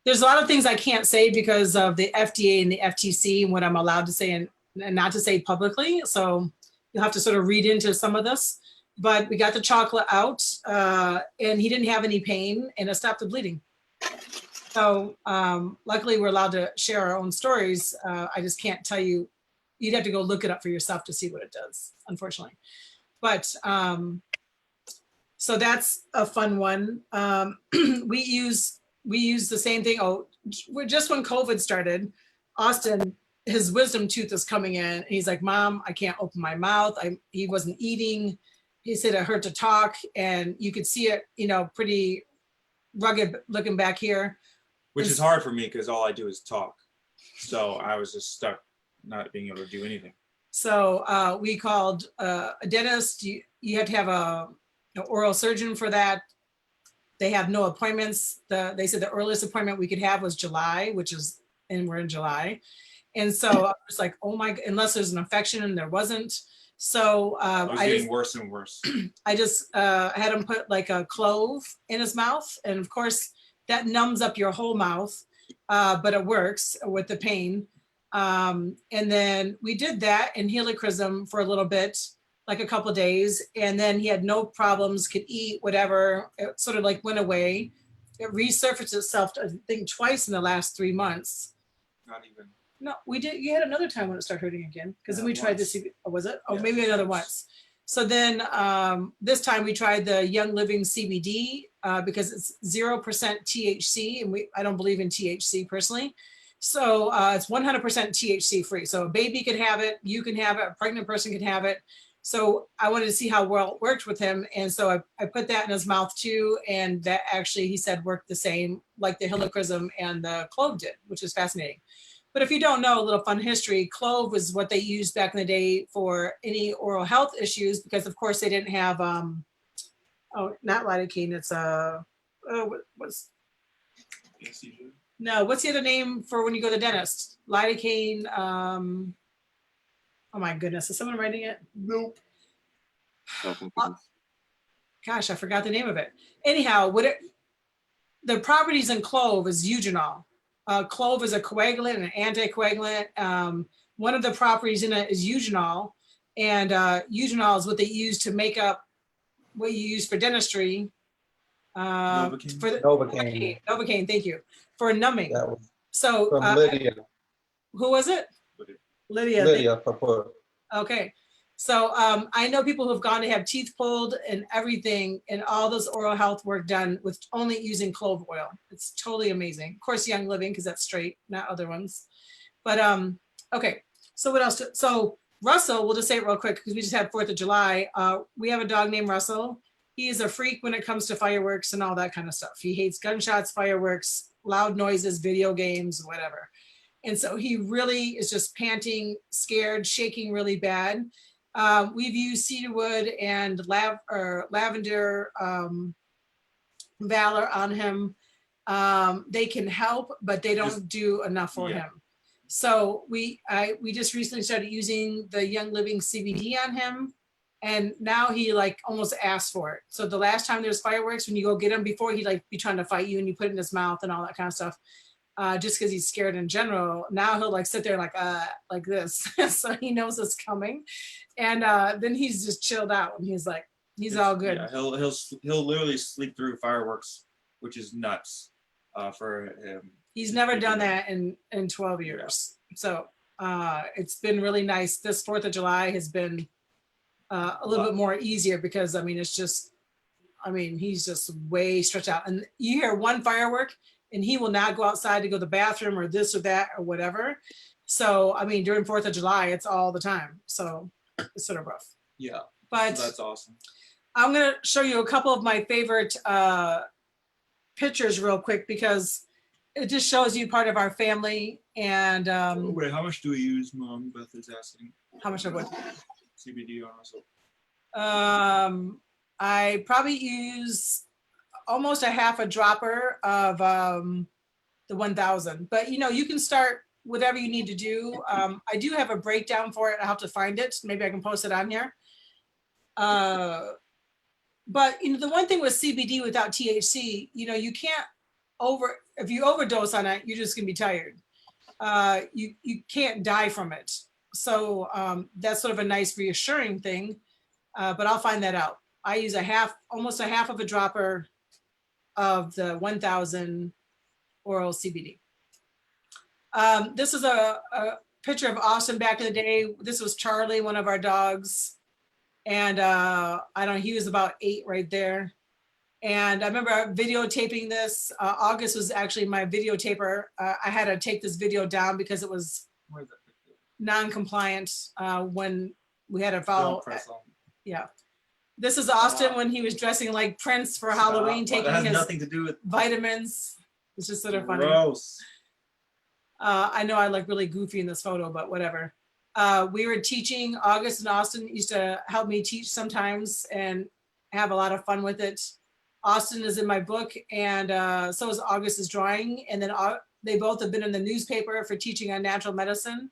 there's a lot of things I can't say because of the FDA and the FTC and what I'm allowed to say and not to say publicly. So you'll have to sort of read into some of this. But we got the chocolate out, and he didn't have any pain, and it stopped the bleeding. So luckily, we're allowed to share our own stories. I just can't tell you. You'd have to go look it up for yourself to see what it does, unfortunately. But so that's a fun one. We use the same thing. Oh, just when COVID started, Austin, his wisdom tooth is coming in. And he's like, Mom, I can't open my mouth. He wasn't eating. He said it hurt to talk, and you could see it, pretty rugged looking back here. Which is hard for me because all I do is talk. So I was just stuck not being able to do anything. So we called a dentist. You have to have an oral surgeon for that. They have no appointments. They said the earliest appointment we could have was July, and we're in July. And so I was like, oh my, unless there's an infection, and there wasn't. So I was getting worse and worse. I just had him put like a clove in his mouth. And of course that numbs up your whole mouth, but it works with the pain. And then we did that in helichrysum for a little bit, like a couple of days. And then he had no problems, could eat, whatever. It sort of like went away. It resurfaced itself, I think, twice in the last 3 months. Not even. No, we did. You had another time when it started hurting again, because then we tried once. this. Oh, was it? Oh, Yeah, maybe another once. once. So then this time we tried the Young Living CBD because it's 0% THC, and I don't believe in THC personally. So it's 100% THC free. So a baby could have it, you can have it, a pregnant person could have it. So I wanted to see how well it worked with him, and so I put that in his mouth too, and that actually, he said, worked the same like the helichrysum and the clove did, which is fascinating. But if you don't know, a little fun history, clove was what they used back in the day for any oral health issues, because of course they didn't have, not lidocaine, it's what's the other name for when you go to the dentist? Lidocaine, oh my goodness, is someone writing it? Nope. Gosh, I forgot the name of it. Anyhow, the properties in clove is eugenol. Clove is a coagulant and an anticoagulant. One of the properties in it is eugenol, and eugenol is what they use to make up what you use for dentistry. Novocaine? Novocaine, thank you, for numbing. That was So from Lydia. who was it? Lydia. Lydia Papua. Okay. So I know people who've gone to have teeth pulled and everything, and all this oral health work done with only using clove oil. It's totally amazing. Of course, Young Living, because that's straight, not other ones. But okay. So what else? So Russell, we'll just say it real quick because we just had 4th of July. We have a dog named Russell. He is a freak when it comes to fireworks and all that kind of stuff. He hates gunshots, fireworks, loud noises, video games, whatever. And so he really is just panting, scared, shaking really bad. We've used cedarwood and lavender valor on him. They can help, but they don't do enough for him. So we just recently started using the Young Living CBD on him, and now he like almost asks for it. So the last time there's fireworks, when you go get him, before he'd like be trying to fight you and you put it in his mouth and all that kind of stuff. Just because he's scared in general. Now he'll like sit there like this. So he knows it's coming. And then he's just chilled out, and he's all good. Yeah, he'll literally sleep through fireworks, which is nuts for him. He's never done that in 12 years. Yeah. So it's been really nice. This 4th of July has been a little bit more easier because he's just way stretched out. And you hear one firework, and he will not go outside to go to the bathroom or this or that or whatever. So, during 4th of July, it's all the time. So it's sort of rough. Yeah, but that's awesome. I'm going to show you a couple of my favorite pictures real quick because it just shows you part of our family. And wait, how much do we use, Mom? Beth is asking. How much of what? CBD on myself. I probably use almost a half a dropper of the 1000, but you can start whatever you need to do. I do have a breakdown for it. I'll have to find it. Maybe I can post it on here. But the one thing with CBD without THC, you can't if you overdose on it, you're just gonna be tired. You can't die from it. That's sort of a nice reassuring thing, but I'll find that out. I use almost a half of a dropper of the 1000 oral CBD. This is a picture of Austin back in the day. This was Charlie, one of our dogs. And I don't know, he was about 8 right there. And I remember videotaping this. August was actually my videotaper. I had to take this video down because it was non-compliant when we had to follow. Don't press on. Yeah. This is Austin when he was dressing like Prince for Halloween, Stop. taking That has his nothing to do with vitamins. It's just sort of funny. gross. I know I look really goofy in this photo, but whatever. We were teaching. August and Austin used to help me teach sometimes and have a lot of fun with it. Austin is in my book, and so is August's drawing. And then they both have been in the newspaper for teaching on natural medicine.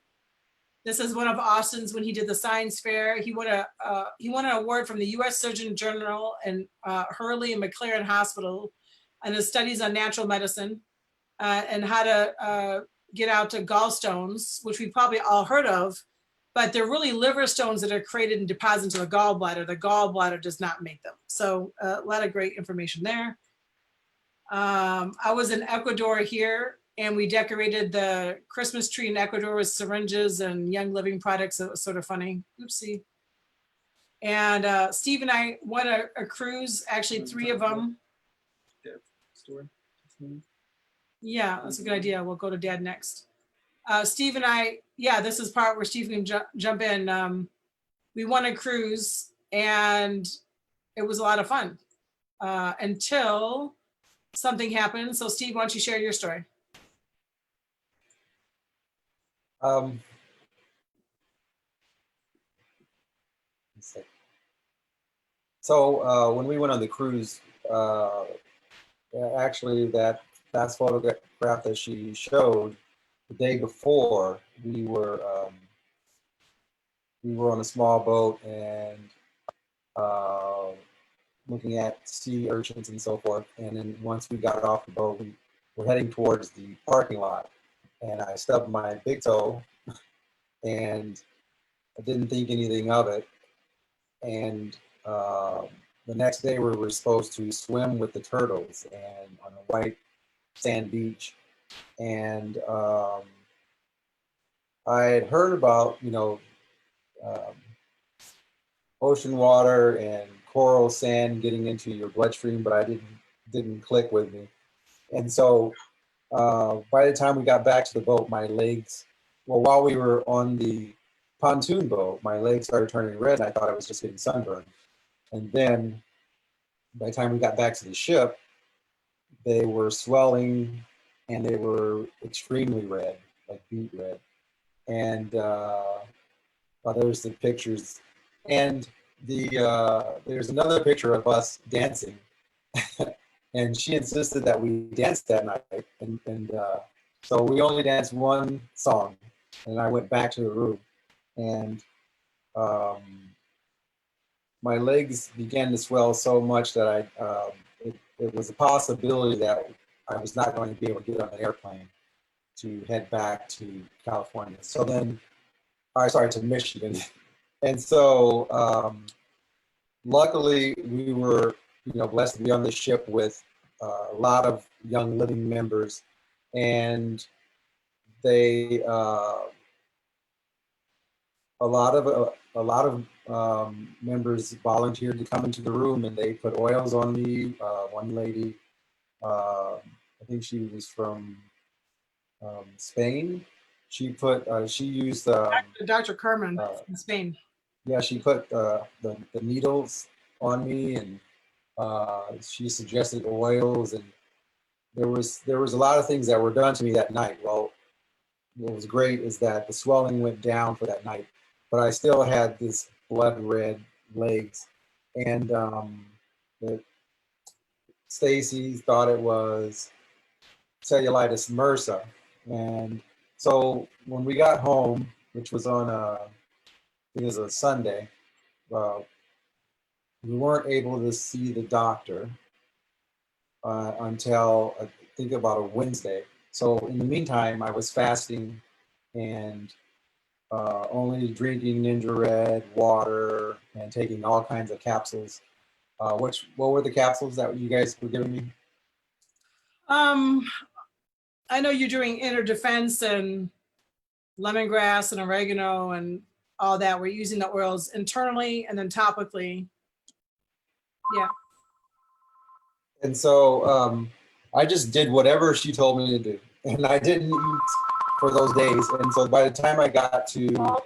This is one of Austin's when he did the science fair. He won an award from the U.S. Surgeon General and Hurley and McLaren Hospital on his studies on natural medicine and how to get out to gallstones, which we probably all heard of, but they're really liver stones that are created and deposited into the gallbladder. The gallbladder does not make them. So a lot of great information there. I was in Ecuador here, and we decorated the Christmas tree in Ecuador with syringes and Young Living products. It was sort of funny. Oopsie. And Steve and I went a cruise, actually 3 of them. Story. Yeah, that's a good idea. We'll go to Dad next. Steve and I, yeah, this is part where Steve can jump in. We won a cruise, and it was a lot of fun until something happened. So Steve, why don't you share your story? Let's see. So when we went on the cruise, actually that last photograph that she showed, the day before, we were on a small boat and looking at sea urchins and so forth. And then once we got off the boat, we were heading towards the parking lot, and I stubbed my big toe, and I didn't think anything of it. And the next day we were supposed to swim with the turtles and on a white sand beach. And I had heard about, ocean water and coral sand getting into your bloodstream, but I didn't click with me. And so by the time we got back to the boat, my legs, well, while we were on the pontoon boat, my legs started turning red, and I thought I was just getting sunburned. And then by the time we got back to the ship, they were swelling and they were extremely red, like beet red. And there's the pictures. And there's another picture of us dancing. And she insisted that we dance that night. And so we only danced one song. And I went back to the room. And my legs began to swell so much that it was a possibility that I was not going to be able to get on an airplane to head back to California. So then, to Michigan. And so luckily we were, blessed to be on the ship with a lot of Young Living members, and they, a lot of members volunteered to come into the room, and they put oils on me. One lady, I think she was from Spain. She used Dr. Kerman in Spain. Yeah, she put the needles on me, and she suggested oils, and there was a lot of things that were done to me that night. Well, what was great is that the swelling went down for that night, but I still had this blood red legs, and Stacey thought it was cellulitis MRSA. And so when we got home, which was on it was a Sunday, we weren't able to see the doctor until I think about a Wednesday. So in the meantime, I was fasting, and only drinking Ninja Red, water, and taking all kinds of capsules. What were the capsules that you guys were giving me? I know you're doing inner defense and lemongrass and oregano and all that. We're using the oils internally and then topically. Yeah. And so I just did whatever she told me to do, and I didn't eat for those days. And so by the time I got to the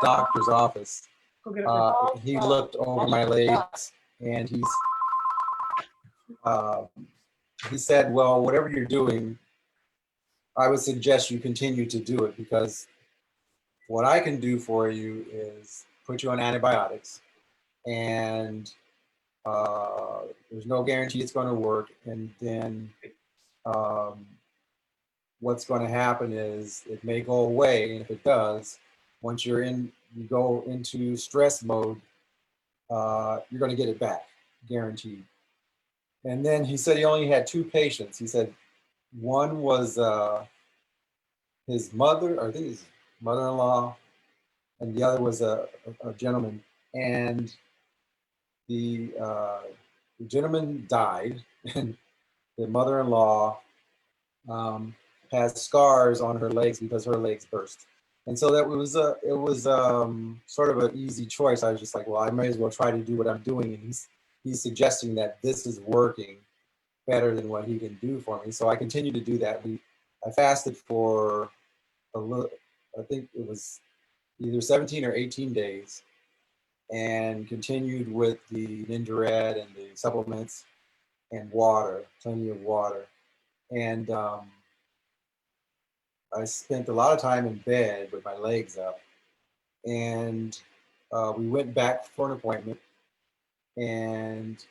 doctor's office, Go get it. he looked over my legs and he said, "Well, whatever you're doing, I would suggest you continue to do it, because what I can do for you is put you on antibiotics, and there's no guarantee it's going to work. And then what's going to happen is it may go away, and if it does, once you go into stress mode, you're going to get it back, guaranteed." And then he said he only had 2 patients. He said one was his mother, or I think his mother-in-law, and the other was a gentleman. And the gentleman died, and the mother-in-law has scars on her legs because her legs burst. And so it was sort of an easy choice. I was just like, well, I may as well try to do what I'm doing. And he's suggesting that this is working better than what he can do for me. So I continue to do that. I fasted for a little, I think it was either 17 or 18 days, and continued with the Ninja Red and the supplements and water, plenty of water. And I spent a lot of time in bed with my legs up. And we went back for an appointment, and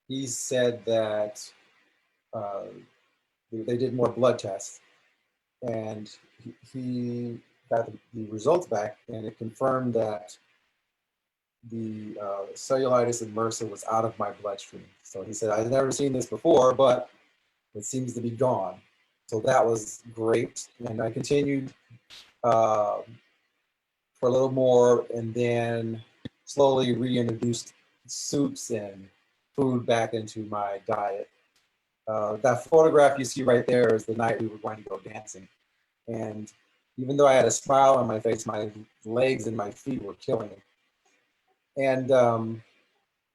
he said that they did more blood tests, and he got the results back, and it confirmed that the cellulitis and MRSA was out of my bloodstream. So he said, I've never seen this before, but it seems to be gone. So that was great. And I continued for a little more, and then slowly reintroduced soups and food back into my diet. That photograph you see right there is the night we were going to go dancing. And even though I had a smile on my face, my legs and my feet were killing me. And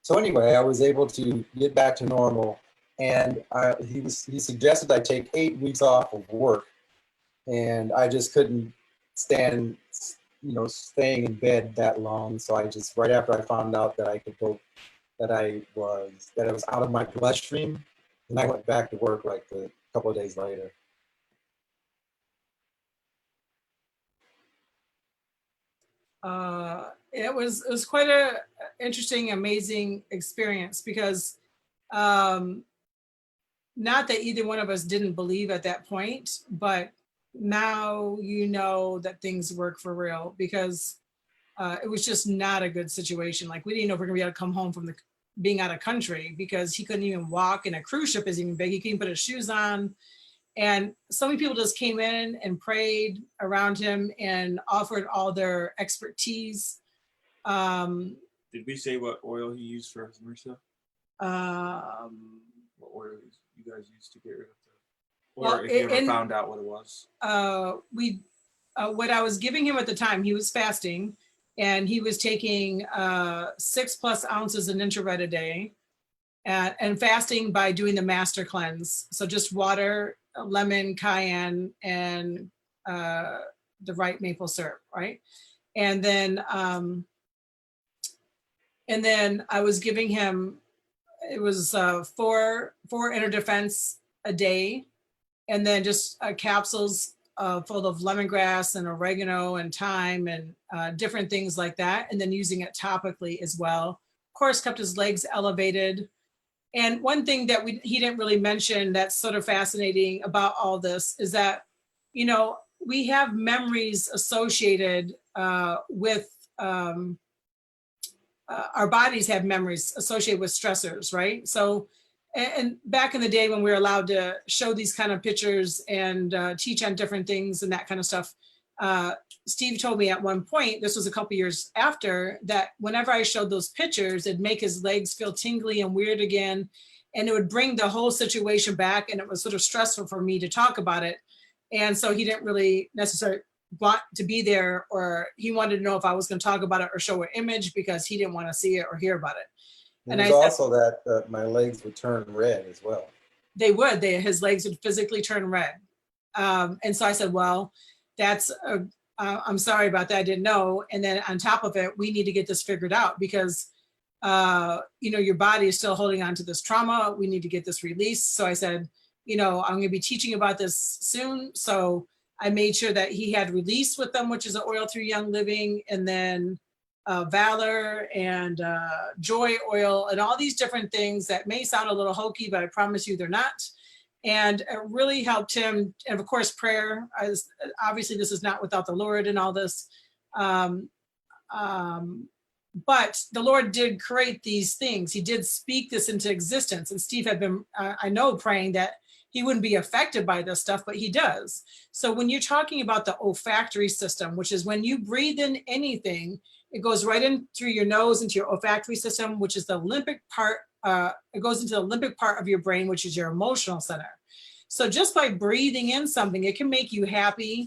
so anyway, I was able to get back to normal. And he suggested I take 8 weeks off of work. And I just couldn't stand, staying in bed that long. So I just, right after I found out that I could go, that it was out of my bloodstream, and I went back to work like a couple of days later. It was quite a interesting, amazing experience, because not that either one of us didn't believe at that point, but now you know that things work for real, because it was just not a good situation. Like, we didn't know if we were gonna be able to come home from being out of country, because he couldn't even walk, and a cruise ship is even big. He couldn't put his shoes on. And so many people just came in and prayed around him and offered all their expertise. Did we say what oil he used for his MRSA? What oil you guys used to get rid of the, or Well, if you ever found out what it was? What I was giving him at the time, he was fasting, and he was taking 6+ ounces of Ninja Red a day, and fasting by doing the master cleanse. So just water, lemon, cayenne, and the right maple syrup, right? And then I was giving him, it was 4 inner defense a day, and then just capsules full of lemongrass and oregano and thyme and different things like that, and then using it topically as well. Of course, kept his legs elevated. And one thing that he didn't really mention that's sort of fascinating about all this is that, we have memories associated with, our bodies have memories associated with stressors, right? So and back in the day when we were allowed to show these kind of pictures and teach on different things and that kind of stuff, Steve told me at one point, this was a couple years after, that whenever I showed those pictures, it'd make his legs feel tingly and weird again. And it would bring the whole situation back. And it was sort of stressful for me to talk about it. And so he didn't really necessarily want to be there, or he wanted to know if I was going to talk about it or show an image because he didn't want to see it or hear about it. And And it was I said, also that my legs would turn red as well. they would, his legs would physically turn red. And so I said, well, that's, I'm sorry about that, I didn't know. And then on top of it, we need to get this figured out because, you know, your body is still holding on to this trauma. We need to get this released. So I said, you know, I'm gonna be teaching about this soon. So I made sure that he had Release with them, which is an oil through Young Living, and then Valor and Joy oil, and all these different things that may sound a little hokey, but I promise you they're not. And it really helped him. And of course, prayer. Obviously, this is not without the Lord and all this. But the Lord did create these things. He did speak this into existence. And Steve had been, I know, praying that he wouldn't be affected by this stuff, but he does. So when you're talking about the olfactory system, which is when you breathe in anything, it goes right in through your nose into your olfactory system, which is the limbic part. It goes into the limbic part of your brain, which is your emotional center. So just by breathing in something, it can make you happy.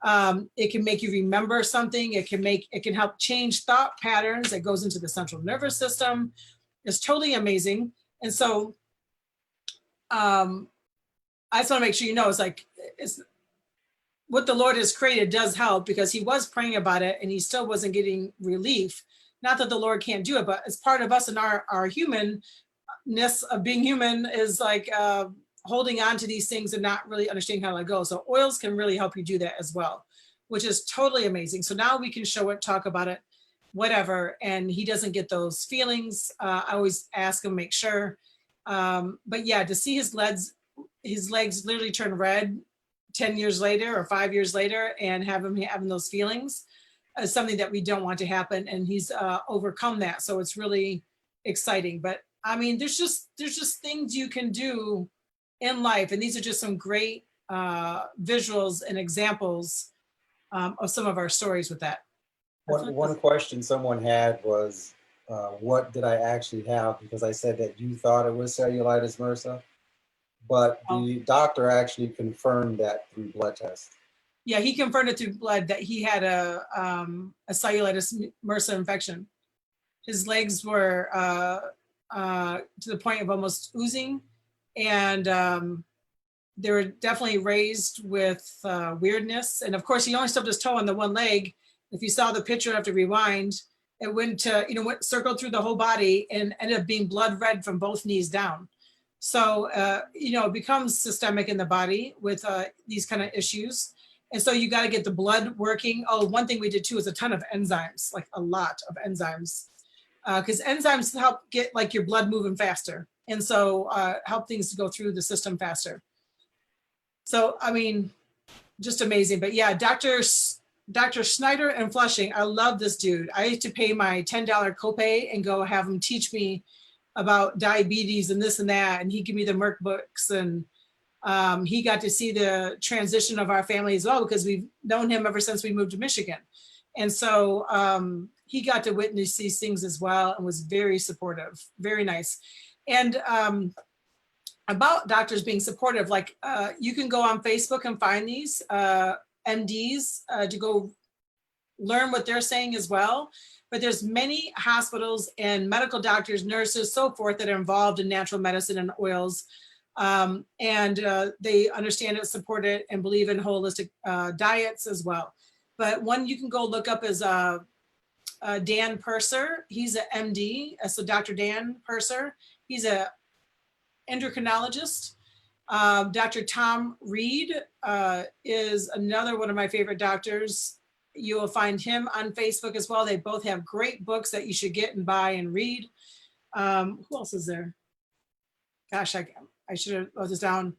It can make you remember something. It can help change thought patterns. It goes into the central nervous system. It's totally amazing. And so I just want to make sure you know, it's what the Lord has created does help, because he was praying about it and he still wasn't getting relief. Not that the Lord can't do it, but it's part of us, and our humanness of being human is like holding on to these things and not really understanding how to let go. So oils can really help you do that as well, which is totally amazing. So now we can show it, talk about it, whatever, and he doesn't get those feelings. I always ask him, make sure. But yeah, to see his legs literally turn red 10 years later or 5 years later and have him having those feelings is something that we don't want to happen. And he's overcome that. So it's really exciting. But I mean, there's just things you can do in life. And these are just some great visuals and examples of some of our stories with that. One question someone had was, what did I actually have? Because I said that you thought it was cellulitis MRSA, but the doctor actually confirmed that through blood tests. Yeah, he confirmed it through blood that he had a cellulitis MRSA infection. His legs were to the point of almost oozing, and they were definitely raised with weirdness. And of course, he only stubbed his toe on the one leg. If you saw the picture, I have to rewind. It went to, went circled through the whole body and ended up being blood red from both knees down. So, it becomes systemic in the body with these kind of issues. And so you got to get the blood working. Oh, one thing we did too is a ton of enzymes, like a lot of enzymes, because enzymes help get like your blood moving faster. And so help things to go through the system faster. So, I mean, just amazing. But yeah, Dr. Schneider in Flushing, I love this dude. I used to pay my $10 copay and go have him teach me about diabetes and this and that. And he'd give me the Merck books, and he got to see the transition of our family as well, because we've known him ever since we moved to Michigan. And so he got to witness these things as well and was very supportive, very nice. And about doctors being supportive, like you can go on Facebook and find these MDs to go learn what they're saying as well. But there's many hospitals and medical doctors, nurses, so forth that are involved in natural medicine and oils. And they understand it, support it, and believe in holistic diets as well. But one you can go look up is Dan Purser. He's an MD, so Dr. Dan Purser. He's an endocrinologist. Dr. Tom Reed is another one of my favorite doctors. You will find him on Facebook as well. They both have great books that you should get and buy and read. Who else is there? Gosh, I should have wrote this down.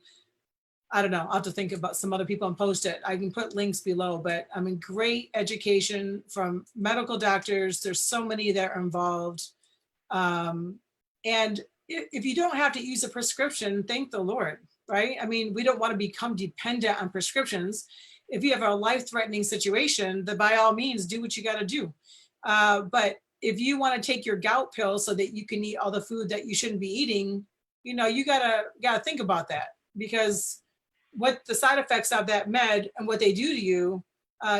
I don't know. I'll have to think about some other people and post it. I can put links below, but I mean, great education from medical doctors. There's so many that are involved. And if you don't have to use a prescription, thank the Lord, right? I mean, we don't want to become dependent on prescriptions. If you have a life-threatening situation, then by all means, do what you got to do. But if you want to take your gout pill so that you can eat all the food that you shouldn't be eating, you know, you gotta think about that, because what the side effects of that med and what they do to you,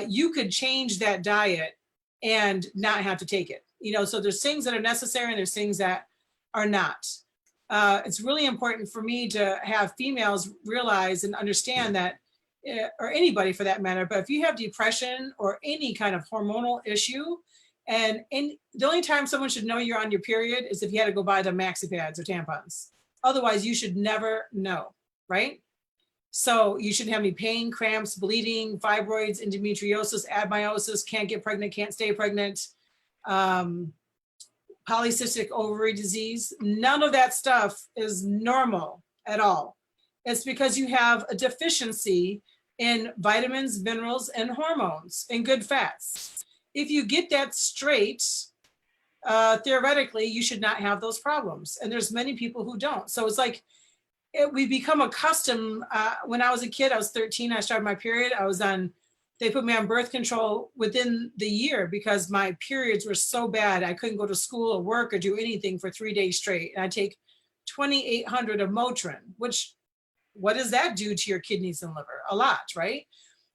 you could change that diet and not have to take it. You know, so there's things that are necessary and there's things that are not. It's really important for me to have females realize and understand that, or anybody for that matter, but if you have depression or any kind of hormonal issue, and the only time someone should know you're on your period is if you had to go buy the maxi pads or tampons. Otherwise, you should never know, right? So you shouldn't have any pain, cramps, bleeding, fibroids, endometriosis, adenomyosis, can't get pregnant, can't stay pregnant, polycystic ovary disease. None of that stuff is normal at all. It's because you have a deficiency in vitamins, minerals, and hormones and good fats. If you get that straight, theoretically, you should not have those problems. And there's many people who don't. So it's like, we become accustomed. When I was a kid, I was 13, I started my period. They put me on birth control within the year because my periods were so bad. I couldn't go to school or work or do anything for 3 days straight. And I take 2,800 of Motrin, which, what does that do to your kidneys and liver? A lot, right?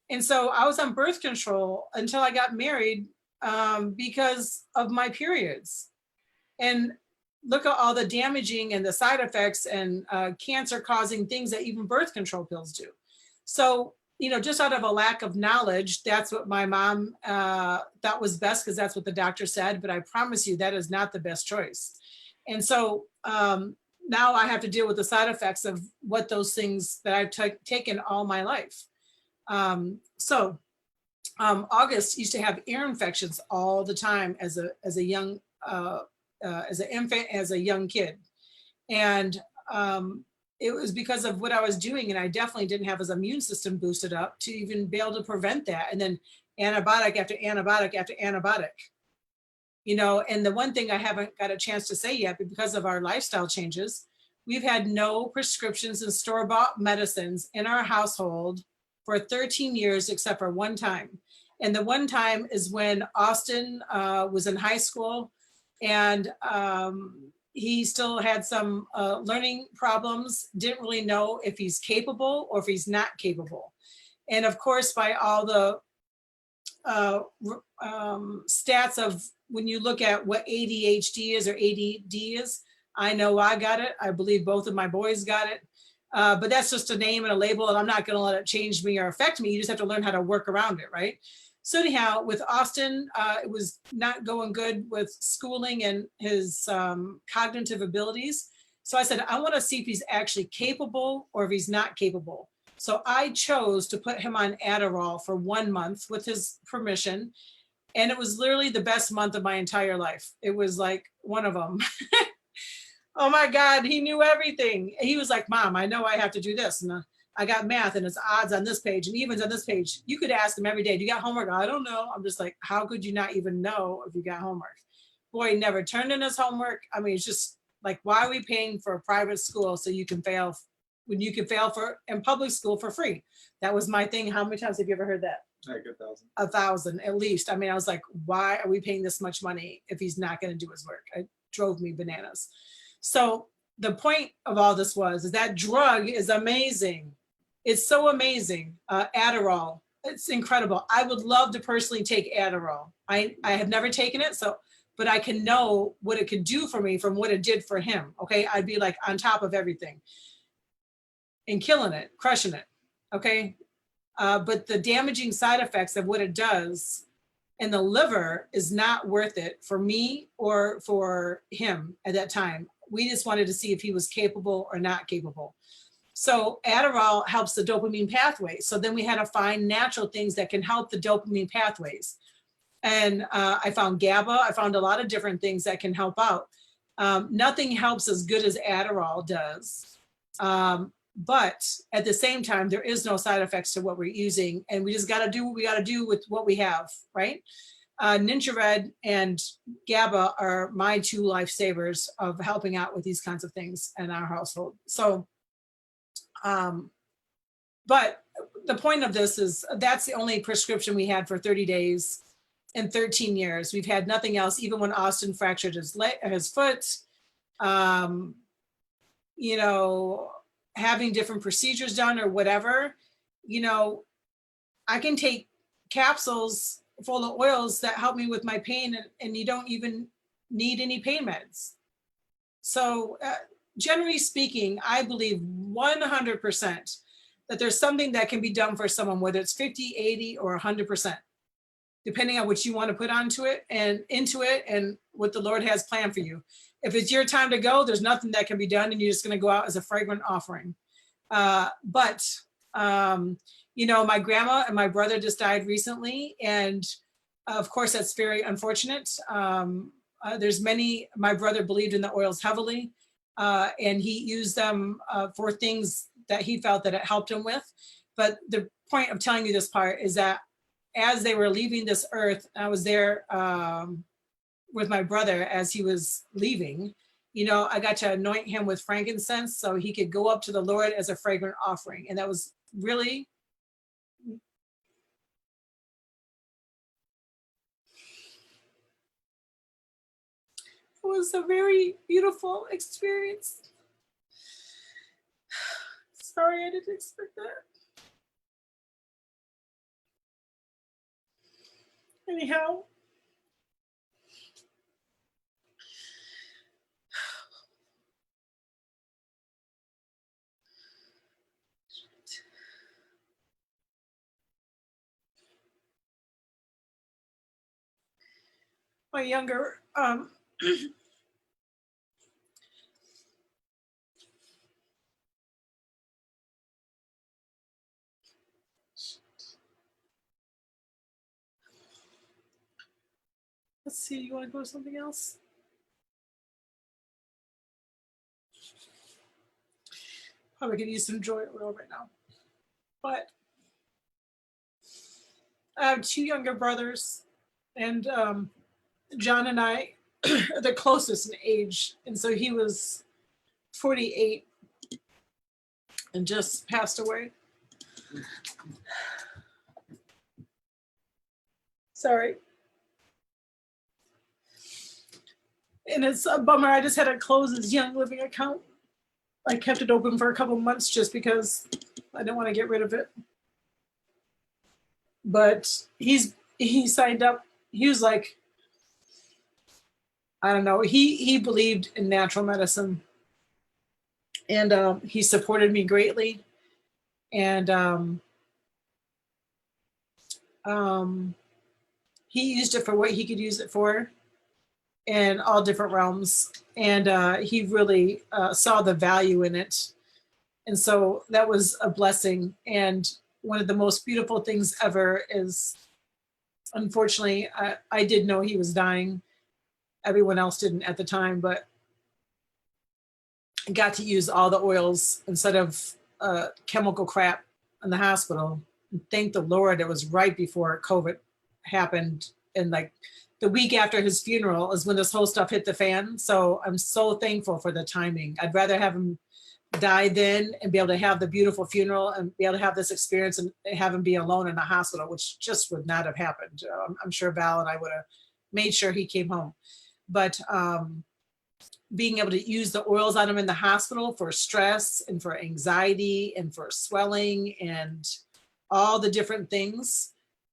And so I was on birth control until I got married because of my periods. And look at all the damaging and the side effects and cancer causing things that even birth control pills do. So, you know, just out of a lack of knowledge, that's what my mom thought was best because that's what the doctor said. But I promise you that is not the best choice. And so now I have to deal with the side effects of what those things that I've taken all my life. August used to have ear infections all the time as a young as an infant, as a young kid. And it was because of what I was doing. And I definitely didn't have his immune system boosted up to even be able to prevent that. And then antibiotic after antibiotic after antibiotic. You know, and the one thing I haven't got a chance to say yet, but because of our lifestyle changes, we've had no prescriptions and store-bought medicines in our household for 13 years, except for one time. And the one time is when Austin was in high school, and he still had some learning problems, didn't really know if he's capable or if he's not capable. And of course, by all the stats of when you look at what ADHD is or ADD is, I know I got it. I believe both of my boys got it. But that's just a name and a label, and I'm not going to let it change me or affect me. You just have to learn how to work around it, right? So anyhow, with Austin, it was not going good with schooling and his cognitive abilities. So I said, I want to see if he's actually capable or if he's not capable. So I chose to put him on Adderall for 1 month with his permission. And it was literally the best month of my entire life. It was like one of them. Oh my God, he knew everything. He was like, Mom, I know I have to do this. And I got math and it's odds on this page and evens on this page. You could ask him every day, do you got homework? I don't know. I'm just like, how could you not even know if you got homework? Boy, he never turned in his homework. I mean, it's just like, why are we paying for a private school so you can fail when you can fail in public school for free? That was my thing. How many times have you ever heard that? Like 1,000. 1,000 at least. I mean, I was like, why are we paying this much money if he's not going to do his work? It drove me bananas. So the point of all this is that drug is amazing. It's so amazing. Adderall, it's incredible. I would love to personally take Adderall. I have never taken it, but I can know what it could do for me from what it did for him. Okay, I'd be like on top of everything and killing it, crushing it. Okay, but the damaging side effects of what it does in the liver is not worth it for me or for him at that time. We just wanted to see if he was capable or not capable. So Adderall helps the dopamine pathway. So then we had to find natural things that can help the dopamine pathways. And I found GABA. I found a lot of different things that can help out. Nothing helps as good as Adderall does. But at the same time, there is no side effects to what we're using. And we just got to do what we got to do with what we have, right? Ninja Red and GABA are my two lifesavers of helping out with these kinds of things in our household. So, but the point of this is that's the only prescription we had for 30 days in 13 years. We've had nothing else, even when Austin fractured his foot, you know, having different procedures done or whatever, you know, I can take capsules full of oils that help me with my pain, and you don't even need any pain meds. So generally speaking, I believe 100% that there's something that can be done for someone, whether it's 50, 80, or 100%, depending on what you want to put onto it and into it and what the Lord has planned for you. If it's your time to go, there's nothing that can be done, and you're just going to go out as a fragrant offering. You know, my grandma and my brother just died recently, and of course that's very unfortunate. There's many, my brother believed in the oils heavily, and he used them for things that he felt that it helped him with. But the point of telling you this part is that as they were leaving this earth, I was there with my brother as he was leaving, you know, I got to anoint him with frankincense so he could go up to the Lord as a fragrant offering. And that was really, it was a very beautiful experience. Sorry, I didn't expect that. Anyhow, my younger, let's see, you want to go to something else? Probably could use some joy oil right now. But I have two younger brothers, and John and I are the closest in age. And so he was 48 and just passed away. Sorry. And it's a bummer. I just had to close his Young Living account. I kept it open for a couple months just because I didn't want to get rid of it. But he signed up. He was like, I don't know. He believed in natural medicine, and he supported me greatly. And he used it for what he could use it for in all different realms. And he really saw the value in it. And so that was a blessing. And one of the most beautiful things ever is, unfortunately, I did know he was dying. Everyone else didn't at the time, but I got to use all the oils instead of chemical crap in the hospital. And thank the Lord, it was right before COVID happened. And like the week after his funeral is when this whole stuff hit the fan. So I'm so thankful for the timing. I'd rather have him die then and be able to have the beautiful funeral and be able to have this experience and have him be alone in a hospital, which just would not have happened. I'm sure Val and I would have made sure he came home. But being able to use the oils on him in the hospital for stress and for anxiety and for swelling and all the different things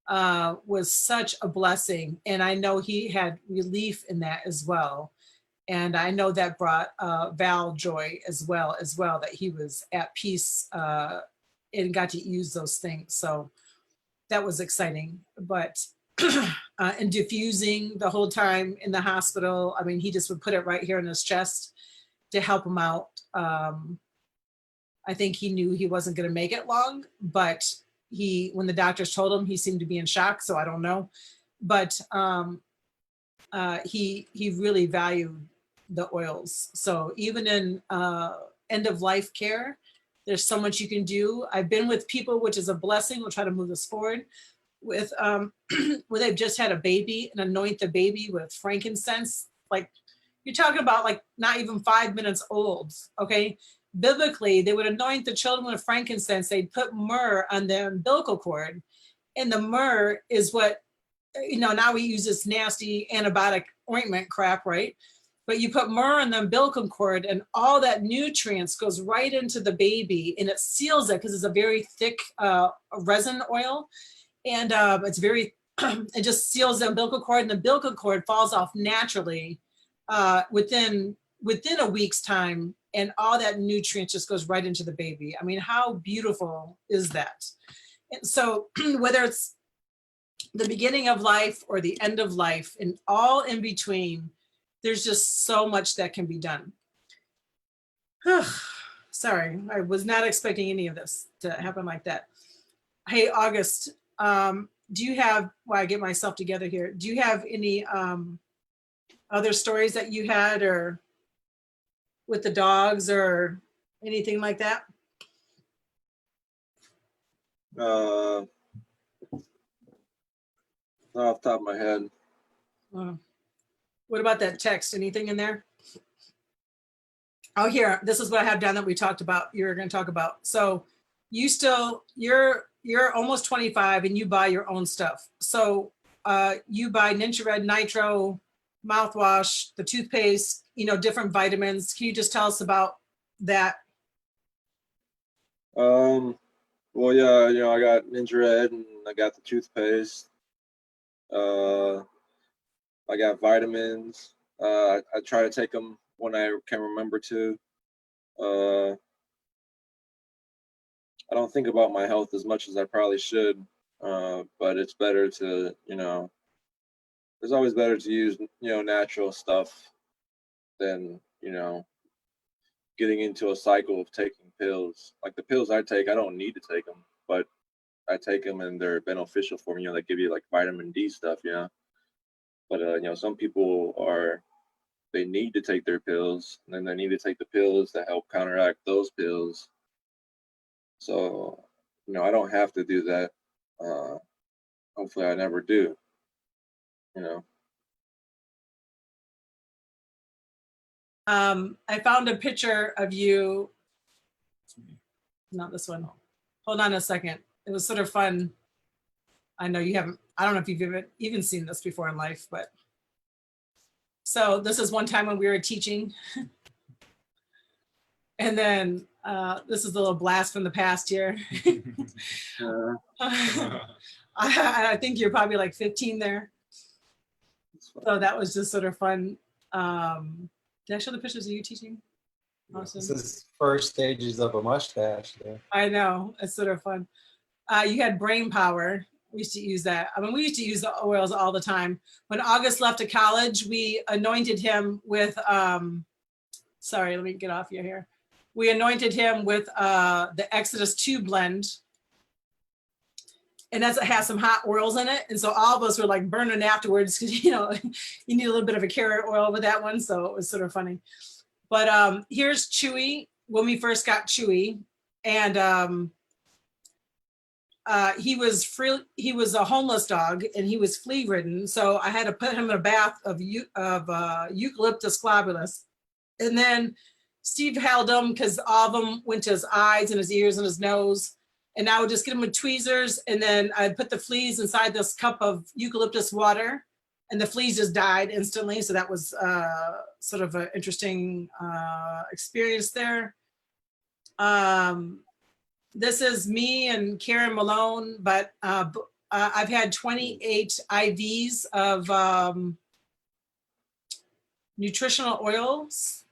was such a blessing. And I know he had relief in that as well. And I know that brought Val joy as well, that he was at peace and got to use those things. So that was exciting. But and diffusing the whole time in the hospital, I mean, he just would put it right here in his chest to help him out. I think he knew he wasn't going to make it long, but when the doctors told him, he seemed to be in shock. So I don't know, but he really valued the oils. So even in end of life care, there's so much you can do. I've been with people, which is a blessing. We'll try to move this forward. with where they've just had a baby and anoint the baby with frankincense. Like you're talking about like not even 5 minutes old. Okay. Biblically, they would anoint the children with frankincense. They'd put myrrh on the umbilical cord. And the myrrh is what, now we use this nasty antibiotic ointment crap, right? But you put myrrh in the umbilical cord and all that nutrients goes right into the baby and it seals it because it's a very thick resin oil. And it's very, it just seals the umbilical cord, and the umbilical cord falls off naturally within a week's time, and all that nutrient just goes right into the baby. I mean, how beautiful is that? And so whether it's the beginning of life or the end of life and all in between, there's just so much that can be done. Sorry, I was not expecting any of this to happen like that. Hey, August, do you have, while I get myself together here, do you have any other stories that you had or with the dogs or anything like that? Not off the top of my head. What about that text? Anything in there? Oh, here, this is what I have down that we talked about. You're going to talk about. So you're almost 25 and you buy your own stuff. So you buy Ninja Red Nitro, mouthwash, the toothpaste, different vitamins. Can you just tell us about that? Well, yeah, I got Ninja Red and I got the toothpaste. I got vitamins. I try to take them when I can remember to. I don't think about my health as much as I probably should, but it's better to, it's always better to use, natural stuff than, getting into a cycle of taking pills. Like the pills I take, I don't need to take them, but I take them and they're beneficial for me. They give you like vitamin D stuff, But, some people they need to take their pills, and then they need to take the pills to help counteract those pills. So, I don't have to do that. Hopefully I never do, I found a picture of you. Not this one. Hold on a second. It was sort of fun. I know you haven't, I don't know if you've even seen this before in life, but. So this is one time when we were teaching. And then this is a little blast from the past here. I think you're probably like 15 there. So that was just sort of fun. Did I show the pictures of you teaching? Awesome. This is first stages of a mustache there. I know, it's sort of fun. You had brain power. We used to use that. I mean, we used to use the oils all the time. When August left to college, we anointed him with, sorry, let me get off your hair. We anointed him with the Exodus 2 blend. And it has some hot oils in it. And so all of us were like burning afterwards because, you need a little bit of a carrot oil with that one. So it was sort of funny. But here's Chewy when we first got Chewy. And he was a homeless dog and he was flea ridden. So I had to put him in a bath of eucalyptus globulus. And then Steve held him because all of them went to his eyes and his ears and his nose. And I would just get him with tweezers. And then I'd put the fleas inside this cup of eucalyptus water and the fleas just died instantly. So that was sort of an interesting experience there. This is me and Karen Malone, but I've had 28 IVs of nutritional oils.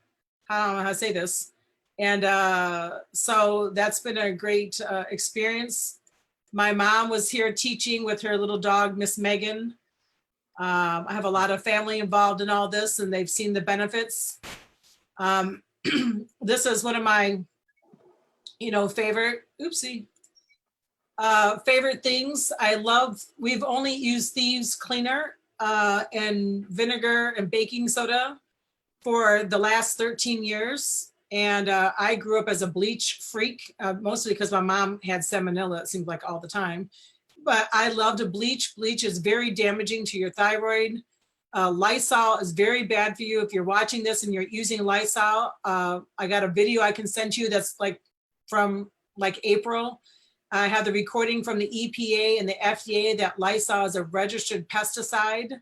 I don't know how to say this. And so that's been a great experience. My mom was here teaching with her little dog, Miss Megan. I have a lot of family involved in all this and they've seen the benefits. This is one of my favorite, favorite things. We've only used Thieves Cleaner and vinegar and baking soda for the last 13 years. And I grew up as a bleach freak, mostly because my mom had salmonella, it seemed like all the time. but I love to bleach. Bleach is very damaging to your thyroid. Lysol is very bad for you. If you're watching this and you're using Lysol, I got a video I can send you that's like from like April. I have the recording from the EPA and the FDA that Lysol is a registered pesticide.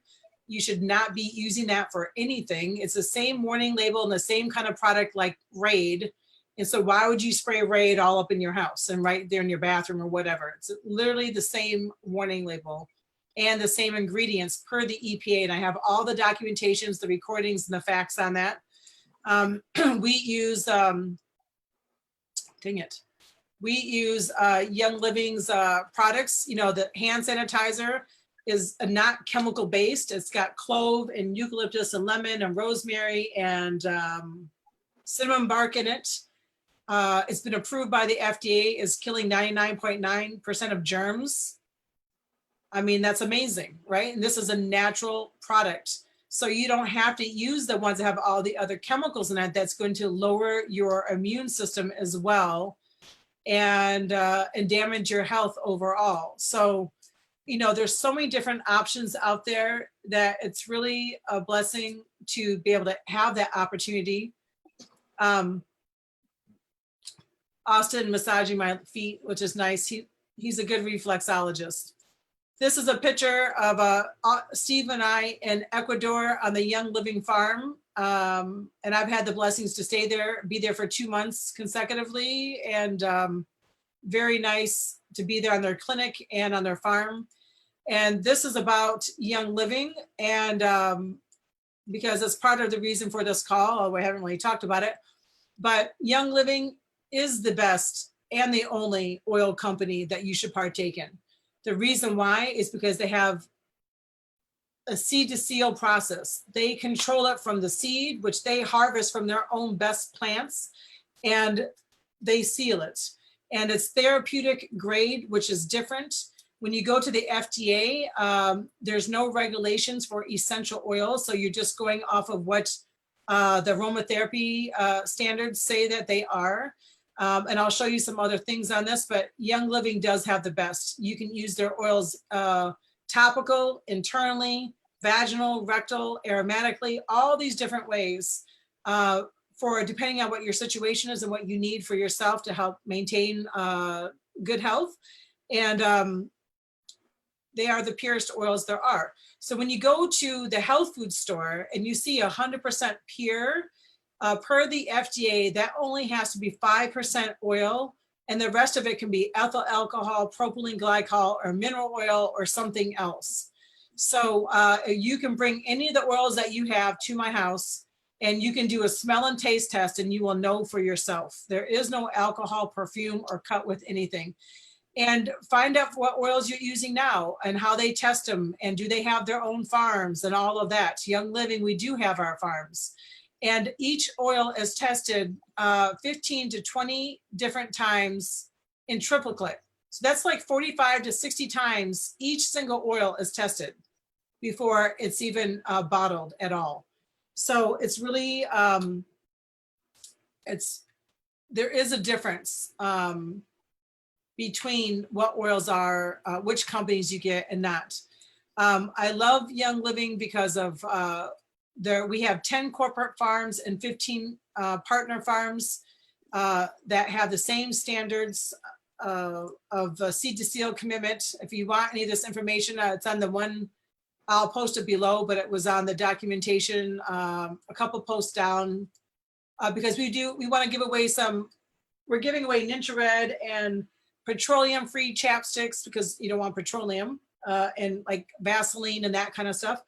You should not be using that for anything. It's the same warning label and the same kind of product like Raid. And so why would you spray Raid all up in your house and right there in your bathroom or whatever? It's literally the same warning label and the same ingredients per the EPA. And I have all the documentations, the recordings, and the facts on that. We use, dang it. We use Young Living's products. You know, the hand sanitizer is not chemical based. It's got clove and eucalyptus and lemon and rosemary and cinnamon bark in it. It's been approved by the FDA, is killing 99.9% of germs. I mean, that's amazing, right? And this is a natural product. So you don't have to use the ones that have all the other chemicals in it. That's going to lower your immune system as well and damage your health overall. So, you know, there's so many different options out there that it's really a blessing to be able to have that opportunity. Austin massaging my feet, which is nice. He's a good reflexologist. This is a picture of Steve and I in Ecuador on the Young Living farm. And I've had the blessings to stay there, be there for 2 months consecutively, and very nice to be there on their clinic and on their farm. And this is about Young Living, and because it's part of the reason for this call, although we haven't really talked about it, but Young Living is the best and the only oil company that you should partake in. The reason why is because they have a seed to seal process. They control it from the seed, which they harvest from their own best plants, and they seal it. And it's therapeutic grade, which is different. When you go to the FDA, there's no regulations for essential oils. So you're just going off of what the aromatherapy standards say that they are. And I'll show you some other things on this, but Young Living does have the best. You can use their oils topical, internally, vaginal, rectal, aromatically, all these different ways for depending on what your situation is and what you need for yourself to help maintain good health. And they are the purest oils there are. So when you go to the health food store and you see 100% pure, per the FDA, that only has to be 5% oil, and the rest of it can be ethyl alcohol, propylene glycol, or mineral oil, or something else. So you can bring any of the oils that you have to my house, and you can do a smell and taste test, and you will know for yourself. There is no alcohol, perfume, or cut with anything. And find out what oils you're using now and how they test them, and do they have their own farms and all of that. Young Living, we do have our farms. And each oil is tested 15 to 20 different times in triplicate. So that's like 45 to 60 times each single oil is tested before it's even bottled at all. So it's really, there is a difference between what oils are, which companies you get and not. I love Young Living because of we have 10 corporate farms and 15 partner farms that have the same standards of seed to seal commitment. If you want any of this information, it's on the one, I'll post it below, but it was on the documentation a couple posts down because we want to give away we're giving away Ninja Red and petroleum-free chapsticks because you don't want petroleum and like Vaseline and that kind of stuff.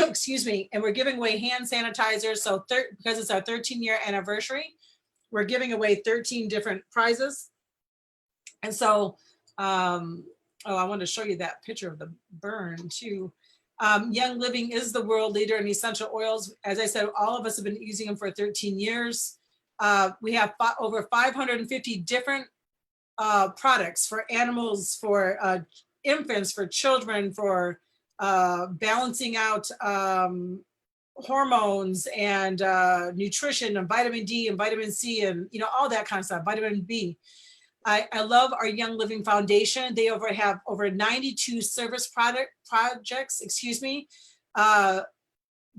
Excuse me. And we're giving away hand sanitizers. So because it's our 13-year anniversary, we're giving away 13 different prizes. And so, I want to show you that picture of the burn too. Young Living is the world leader in essential oils. As I said, all of us have been using them for 13 years. We have over 550 different products for animals, for infants, for children, for balancing out hormones and nutrition and vitamin D and vitamin C and all that kind of stuff, vitamin B. I love our Young Living Foundation. They have over 92 service projects, excuse me.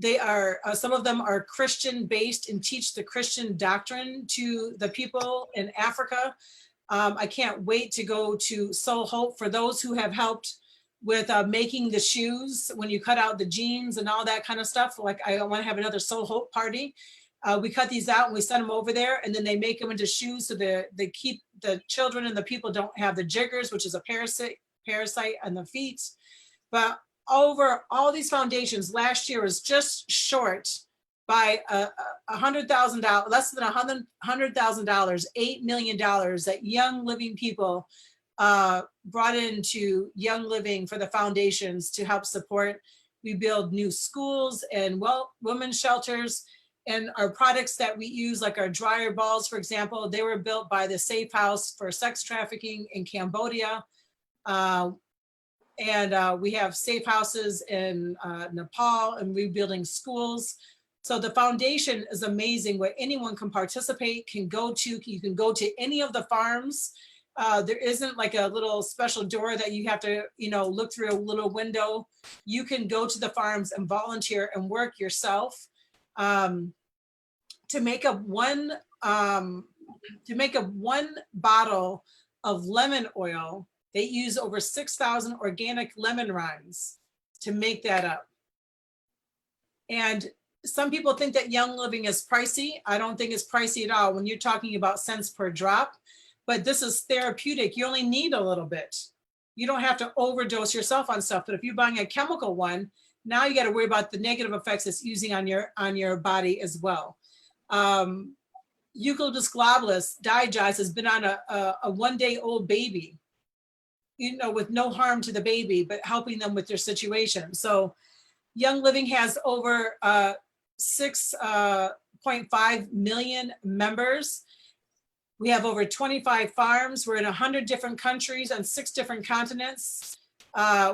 They are, some of them are Christian based and teach the Christian doctrine to the people in Africa. I can't wait to go to Soul Hope for those who have helped with making the shoes, when you cut out the jeans and all that kind of stuff. Like, I want to have another Soul Hope party. We cut these out and we send them over there, and then they make them into shoes so they keep the children and the people don't have the jiggers, which is a parasite on the feet. But over all these foundations, last year was just short by $100,000, less than $100,000, $8 million that Young Living people brought into Young Living for the foundations to help support. We build new schools and women's shelters, and our products that we use, like our dryer balls, for example, they were built by the Safe House for sex trafficking in Cambodia. And we have safe houses in Nepal, and rebuilding schools. So the foundation is amazing, where anyone can participate, can go to. You can go to any of the farms. There isn't like a little special door that you have to, look through a little window. You can go to the farms and volunteer and work yourself. To make up one bottle of lemon oil, they use over 6,000 organic lemon rinds to make that up. And some people think that Young Living is pricey. I don't think it's pricey at all when you're talking about cents per drop, but this is therapeutic. You only need a little bit. You don't have to overdose yourself on stuff. But if you're buying a chemical one, now you got to worry about the negative effects it's using on your body as well. Eucalyptus globulus digest has been on a 1-day-old baby, with no harm to the baby, but helping them with their situation. So Young Living has over 6.5 million members. We have over 25 farms. We're in 100 different countries on 6 different continents.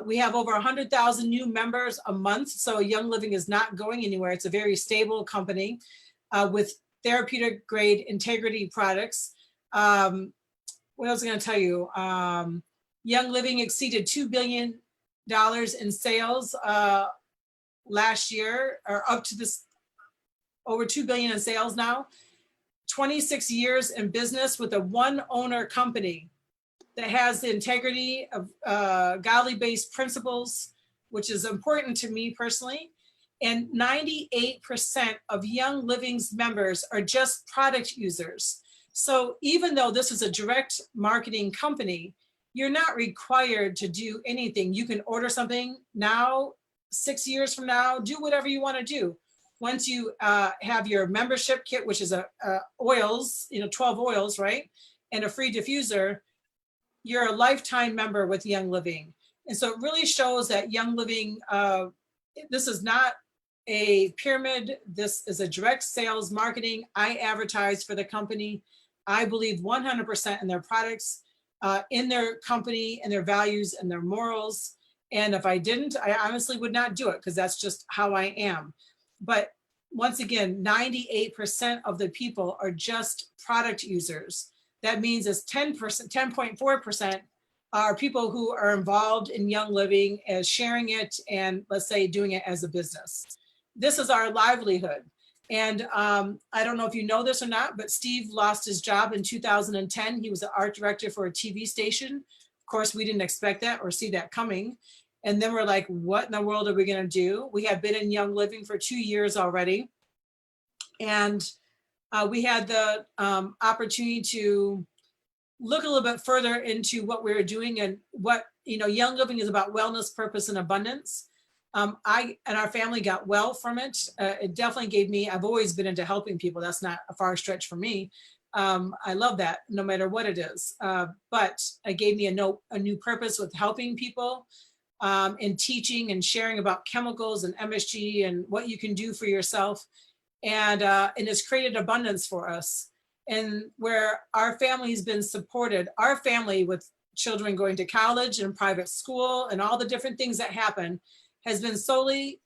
We have over 100,000 new members a month. So Young Living is not going anywhere. It's a very stable company with therapeutic grade integrity products. What else am I going to tell you? Young Living exceeded $2 billion in sales last year, or up to this, over $2 billion in sales now. 26 years in business with a one owner company that has the integrity of godly based principles, which is important to me personally. And 98% of Young Living's members are just product users. So even though this is a direct marketing company, you're not required to do anything. You can order something now, 6 years from now, do whatever you want to do. Once you have your membership kit, which is oils, 12 oils, right? And a free diffuser, you're a lifetime member with Young Living. And so it really shows that Young Living, this is not a pyramid. This is a direct sales marketing. I advertise for the company. I believe 100% in their products, in their company, and their values and their morals. And if I didn't, I honestly would not do it, because that's just how I am. But once again, 98% of the people are just product users. That means it's 10%, 10.4% are people who are involved in Young Living as sharing it and, let's say, doing it as a business. This is our livelihood. And I don't know if you know this or not, but Steve lost his job in 2010. He was an art director for a TV station. Of course, we didn't expect that or see that coming. And then we're like, what in the world are we going to do? We have been in Young Living for 2 years already. And we had the opportunity to look a little bit further into what we were doing, and what, Young Living is about wellness, purpose, and abundance. I and our family got well from it. It definitely gave me, I've always been into helping people. That's not a far stretch for me. I love that no matter what it is. But it gave me a new purpose with helping people, and teaching and sharing about chemicals and MSG and what you can do for yourself. And it's created abundance for us. And where our family has been supported, our family with children going to college and private school and all the different things that happen, has been solely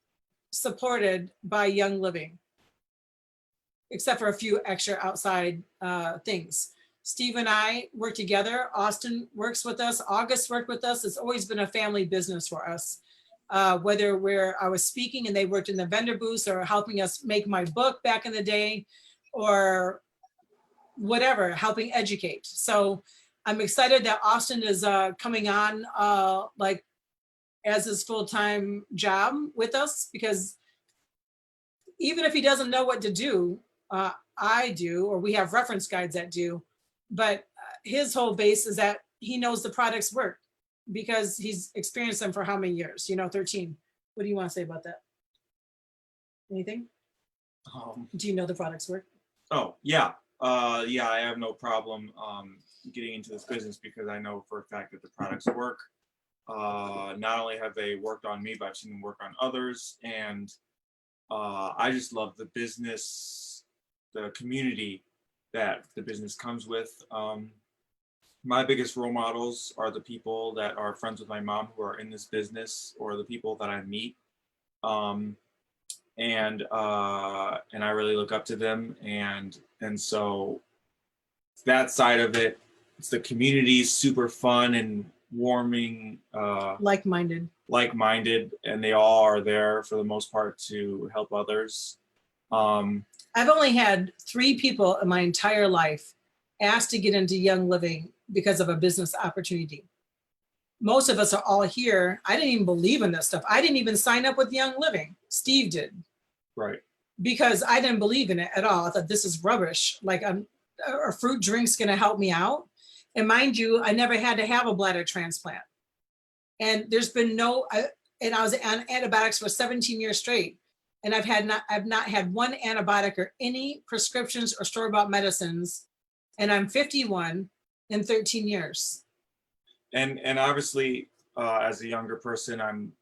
supported by Young Living, except for a few extra outside things. Steve and I work together. Austin works with us. August worked with us. It's always been a family business for us. Whether I was speaking and they worked in the vendor booths or helping us make my book back in the day, or whatever, helping educate. So I'm excited that Austin is coming on like as his full-time job with us, because even if he doesn't know what to do, I do, or we have reference guides that do, but his whole base is that he knows the products work because he's experienced them for how many years? 13. What do you want to say about that? Anything? Do you know the products work? Oh, yeah. Yeah, I have no problem getting into this business because I know for a fact that the products work. Not only have they worked on me, but I've seen them work on others. And I just love the business, the community that the business comes with. My biggest role models are the people that are friends with my mom who are in this business, or the people that I meet. And I really look up to them. And so that side of it, it's the community is super fun and warming, Like-minded. And they all are there for the most part to help others. I've only had 3 people in my entire life asked to get into Young Living because of a business opportunity. Most of us are all here. I didn't even believe in this stuff. I didn't even sign up with Young Living. Steve did. Right. Because I didn't believe in it at all. I thought this is rubbish. Like a fruit drink's gonna help me out. And mind you, I never had to have a bladder transplant. And there's been and I was on antibiotics for 17 years straight. And I've not had one antibiotic or any prescriptions or store-bought medicines. And I'm 51 in 13 years. And obviously, as a younger person, I'm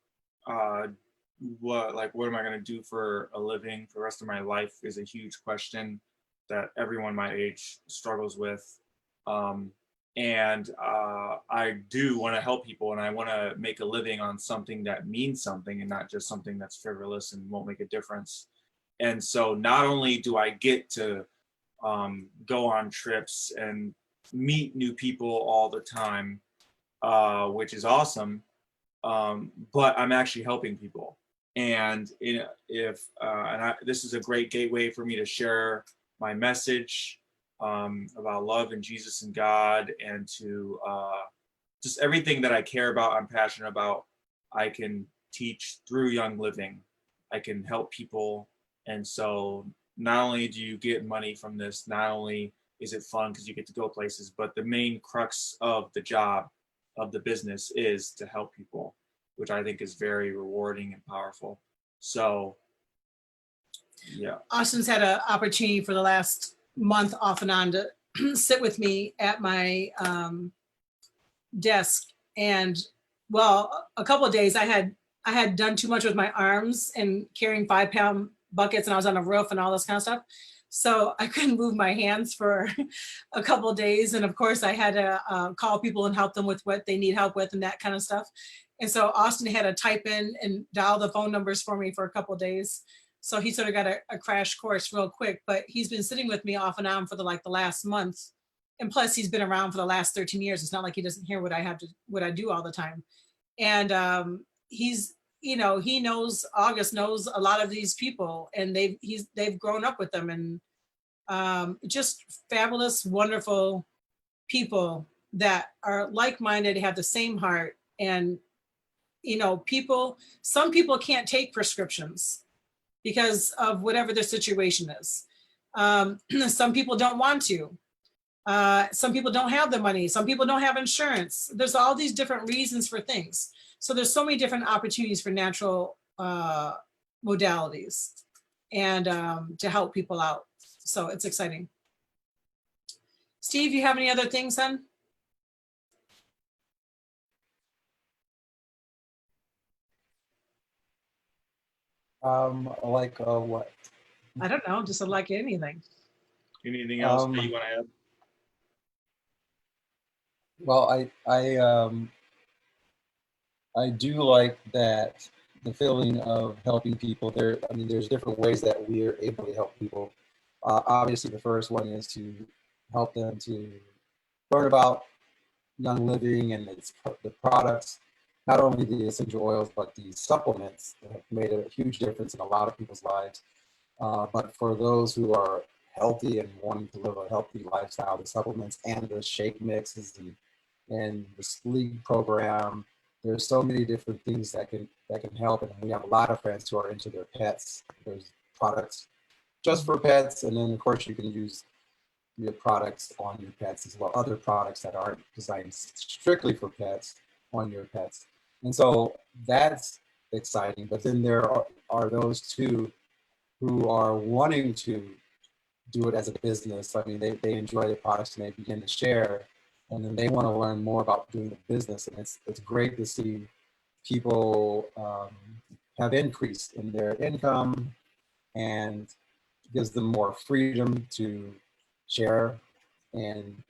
what am I going to do for a living for the rest of my life is a huge question that everyone my age struggles with. And I do want to help people, and I want to make a living on something that means something and not just something that's frivolous and won't make a difference. And so not only do I get to go on trips and meet new people all the time, which is awesome, but I'm actually helping people. And this is a great gateway for me to share my message about love and Jesus and God, and to just everything that I care about, I'm passionate about, I can teach through Young Living. I can help people. And so not only do you get money from this, not only is it fun because you get to go places, but the main crux of the job of the business is to help people, which I think is very rewarding and powerful. So, yeah. Austin's had an opportunity for the last month off and on to sit with me at my desk. And well, a couple of days I had done too much with my arms and carrying 5-pound buckets, and I was on a roof and all this kind of stuff. So I couldn't move my hands for a couple of days. And of course I had to call people and help them with what they need help with and that kind of stuff. And so Austin had to type in and dial the phone numbers for me for a couple of days. So he sort of got a crash course real quick, but he's been sitting with me off and on for the last month. And plus he's been around for the last 13 years. It's not like he doesn't hear what I do all the time. And he knows, August knows a lot of these people, and they've grown up with them, and just fabulous, wonderful people that are like-minded, have the same heart. And some people can't take prescriptions because of whatever their situation is. Some people don't want to. Some people don't have the money. Some people don't have insurance. There's all these different reasons for things. So there's so many different opportunities for natural modalities and to help people out. So it's exciting. Steve, you have any other things, son? Like what? I don't know, just like anything. Anything else that you want to add? Well, I do like that, the feeling of helping people. There's different ways that we are able to help people. Obviously, the first one is to help them to learn about Young Living and the products, not only the essential oils, but the supplements that have made a huge difference in a lot of people's lives. But for those who are healthy and wanting to live a healthy lifestyle, the supplements and the shake mixes and the sleep program, there's so many different things that can help. And we have a lot of friends who are into their pets. There's products just for pets, and then of course you can use your products on your pets as well, other products that aren't designed strictly for pets on your pets. And so that's exciting. But then there are those too who are wanting to do it as a business. I mean, they enjoy the products and they begin to share, and then they want to learn more about doing the business. And it's great to see people have increased in their income, and gives them more freedom to share and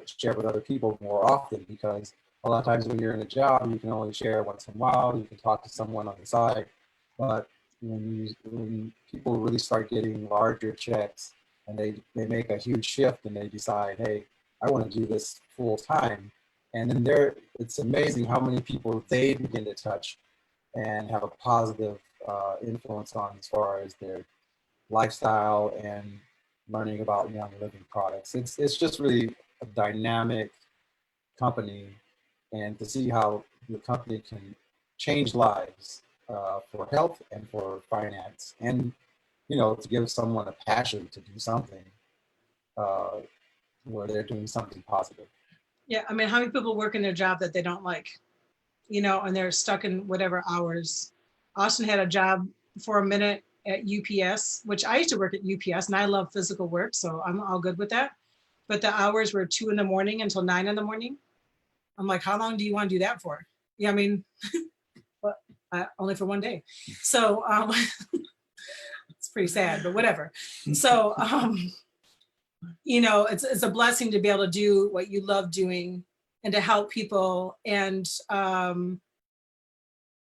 share with other people more often, because a lot of times when you're in a job, you can only share once in a while. You can talk to someone on the side, but when people really start getting larger checks and they make a huge shift and they decide, hey, I want to do this full time, and then it's amazing how many people they begin to touch and have a positive influence on as far as their lifestyle and learning about Young Living products. It's just really a dynamic company, and to see how the company can change lives for health and for finance, and to give someone a passion to do something where they're doing something positive. Yeah, I mean, how many people work in their job that they don't like, and they're stuck in whatever hours. Austin had a job for a minute at UPS, which I used to work at UPS, and I love physical work, so I'm all good with that. But the hours were 2 a.m. until 9 a.m. I'm like, how long do you want to do that for? Yeah, I mean, but only for one day. So it's pretty sad, but whatever. So it's a blessing to be able to do what you love doing and to help people, and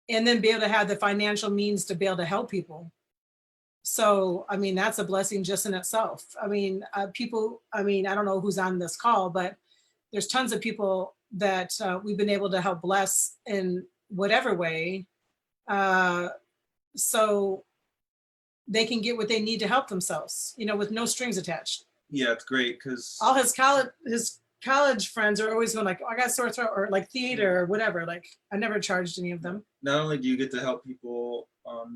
then be able to have the financial means to be able to help people. So, I mean, that's a blessing just in itself. I mean, people, I don't know who's on this call, but there's tons of people that we've been able to help bless in whatever way, so they can get what they need to help themselves, with no strings attached. Yeah, it's great because All his college friends are always going like, oh, I got sore throat, or like theater or whatever. Like, I never charged any of them. not only do you get to help people,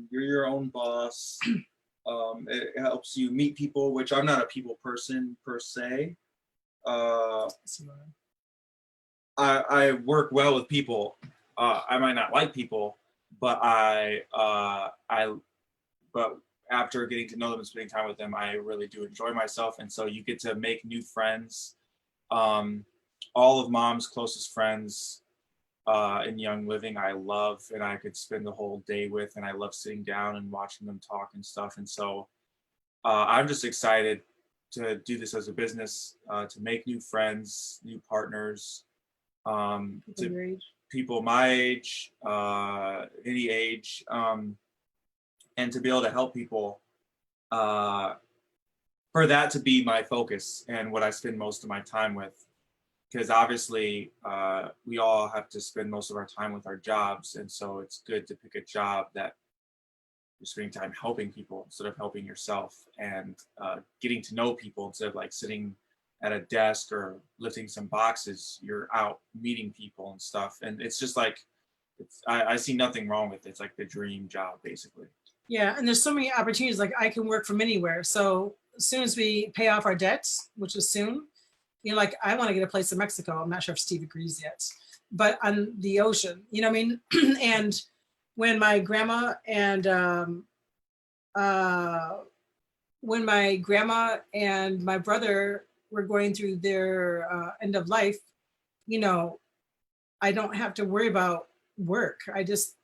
you're your own boss. It helps you meet people, which I'm not a people person per se. I work well with people. I might not like people, but but after getting to know them and spending time with them, I really do enjoy myself. And so you get to make new friends. All of Mom's closest friends in Young Living, I love, and I could spend the whole day with, and I love sitting down and watching them talk and stuff. And so I'm just excited to do this as a business, to make new friends, new partners, to people my age, any age, and to be able to help people, for that to be my focus and what I spend most of my time with. Because obviously we all have to spend most of our time with our jobs. And so it's good to pick a job that you're spending time helping people instead of helping yourself, and getting to know people instead of like sitting at a desk or lifting some boxes. You're out meeting people and stuff. And it's just like, I see nothing wrong with it. It's like the dream job, basically. Yeah, and there's so many opportunities. Like, I can work from anywhere. So as soon as we pay off our debts, which is soon, like, I want to get a place in Mexico. I'm not sure if Steve agrees yet, but on the ocean, you know what I mean? And when my grandma and my brother were going through their end of life, I don't have to worry about work. I just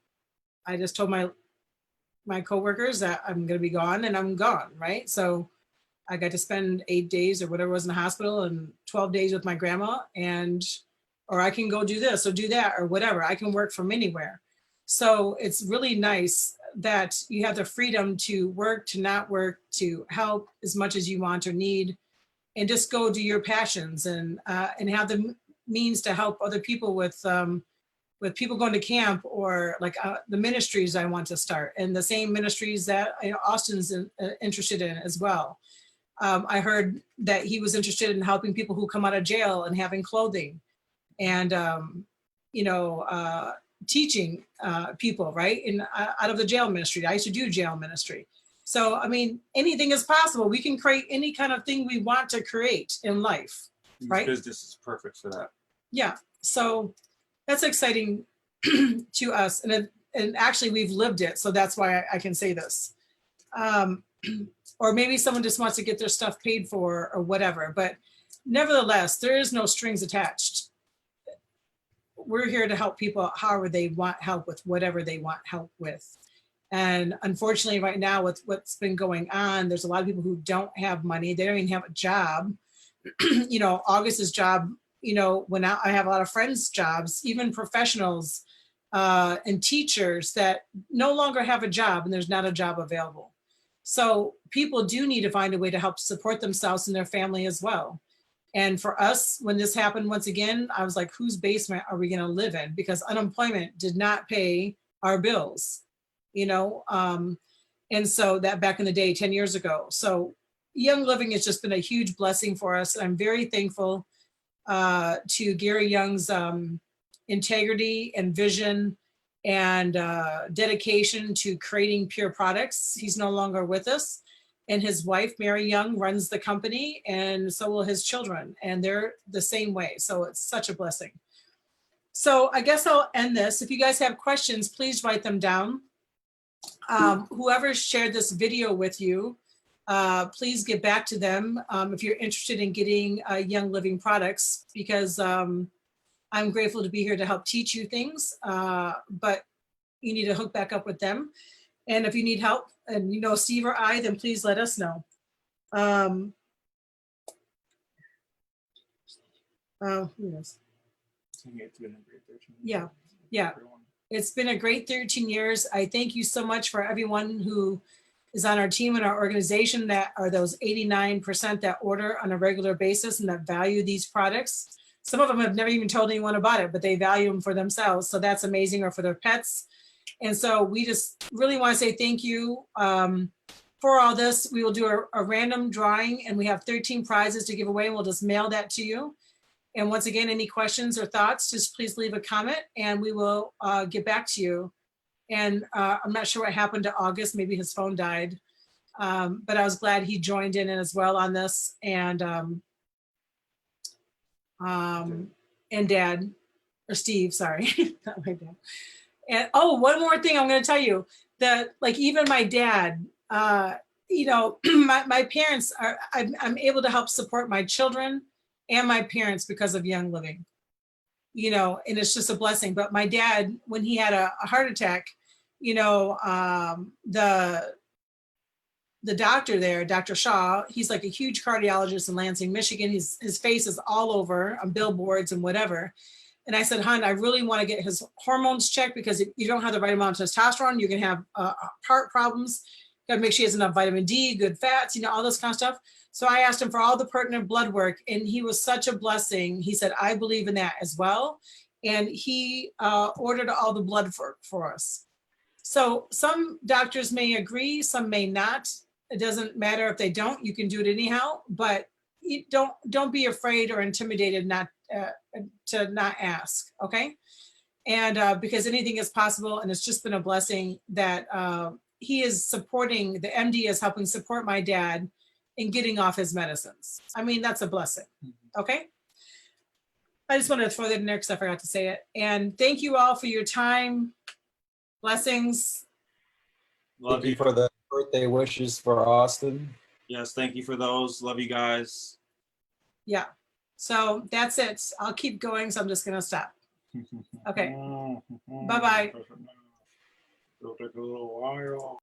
told my coworkers that I'm going to be gone, and I'm gone, right? So I got to spend 8 days or whatever was in the hospital, and 12 days with my grandma, or I can go do this or do that or whatever. I can work from anywhere. So it's really nice that you have the freedom to work, to not work, to help as much as you want or need. and just go do your passions and have the means to help other people with people going to camp, or like the ministries I want to start, and the same ministries that Austin's interested in as well. I heard that he was interested in helping people who come out of jail and having clothing, and teaching people, right? And out of the jail ministry. I used to do jail ministry. So, I mean, anything is possible. We can create any kind of thing we want to create in life, right? Business is perfect for that. Yeah. So that's exciting to us. And actually we've lived it. So that's why I can say this. Or maybe someone just wants to get their stuff paid for or whatever. But nevertheless, there is no strings attached. We're here to help people however they want help with, whatever they want help with. And unfortunately, right now, with what's been going on, there's a lot of people who don't have money. They don't even have a job. August's job, when I have a lot of friends' jobs, even professionals and teachers that no longer have a job, and there's not a job available. So people do need to find a way to help support themselves and their family as well. And for us, when this happened, once again, I was like, whose basement are we going to live in? Because unemployment did not pay our bills, and so that back in the day, 10 years ago. So Young Living has just been a huge blessing for us. And I'm very thankful to Gary Young's integrity and vision and dedication to creating pure products. He's no longer with us. And his wife, Mary Young, runs the company, and so will his children. And they're the same way. So it's such a blessing. So I guess I'll end this. If you guys have questions, please write them down. Whoever shared this video with you, please get back to them if you're interested in getting Young Living products, because I'm grateful to be here to help teach you things, but you need to hook back up with them. And if you need help, and Steve or I, then please let us know. Who knows? Yeah. It's been a great 13 years. I thank you so much for everyone who is on our team and our organization, that are those 89% that order on a regular basis and that value these products. Some of them have never even told anyone about it, but they value them for themselves. So that's amazing, or for their pets. And so we just really want to say thank you for all this. We will do a random drawing, and we have 13 prizes to give away, and we'll just mail that to you. And once again, any questions or thoughts, just please leave a comment and we will get back to you. And I'm not sure what happened to August. Maybe his phone died. But I was glad he joined in as well on this. And Dad, or Steve, sorry, not my dad. And one more thing I'm going to tell you, that like even my dad, my parents are, I'm able to help support my children and my parents because of Young Living, and it's just a blessing. But my dad, when he had a heart attack, the doctor there, Dr. Shaw, he's like a huge cardiologist in Lansing, Michigan. His face is all over on billboards and whatever. And I said, hon, I really want to get his hormones checked, because if you don't have the right amount of testosterone, you're going to have heart problems. Got to make sure he has enough vitamin D, good fats, all this kind of stuff. So I asked him for all the pertinent blood work, and he was such a blessing. He said, I believe in that as well. And he ordered all the blood for us. So some doctors may agree, some may not. It doesn't matter if they don't, you can do it anyhow, but you don't be afraid or intimidated to not ask, okay? And because anything is possible, and it's just been a blessing that he is supporting, the MD is helping support my dad in getting off his medicines. I mean, that's a blessing, okay? I just wanted to throw that in there because I forgot to say it. And thank you all for your time. Blessings. Love you. For the birthday wishes for Austin. Yes, thank you for those. Love you guys. Yeah, so that's it. I'll keep going, so I'm just gonna stop. Okay, bye-bye. It'll take a little while.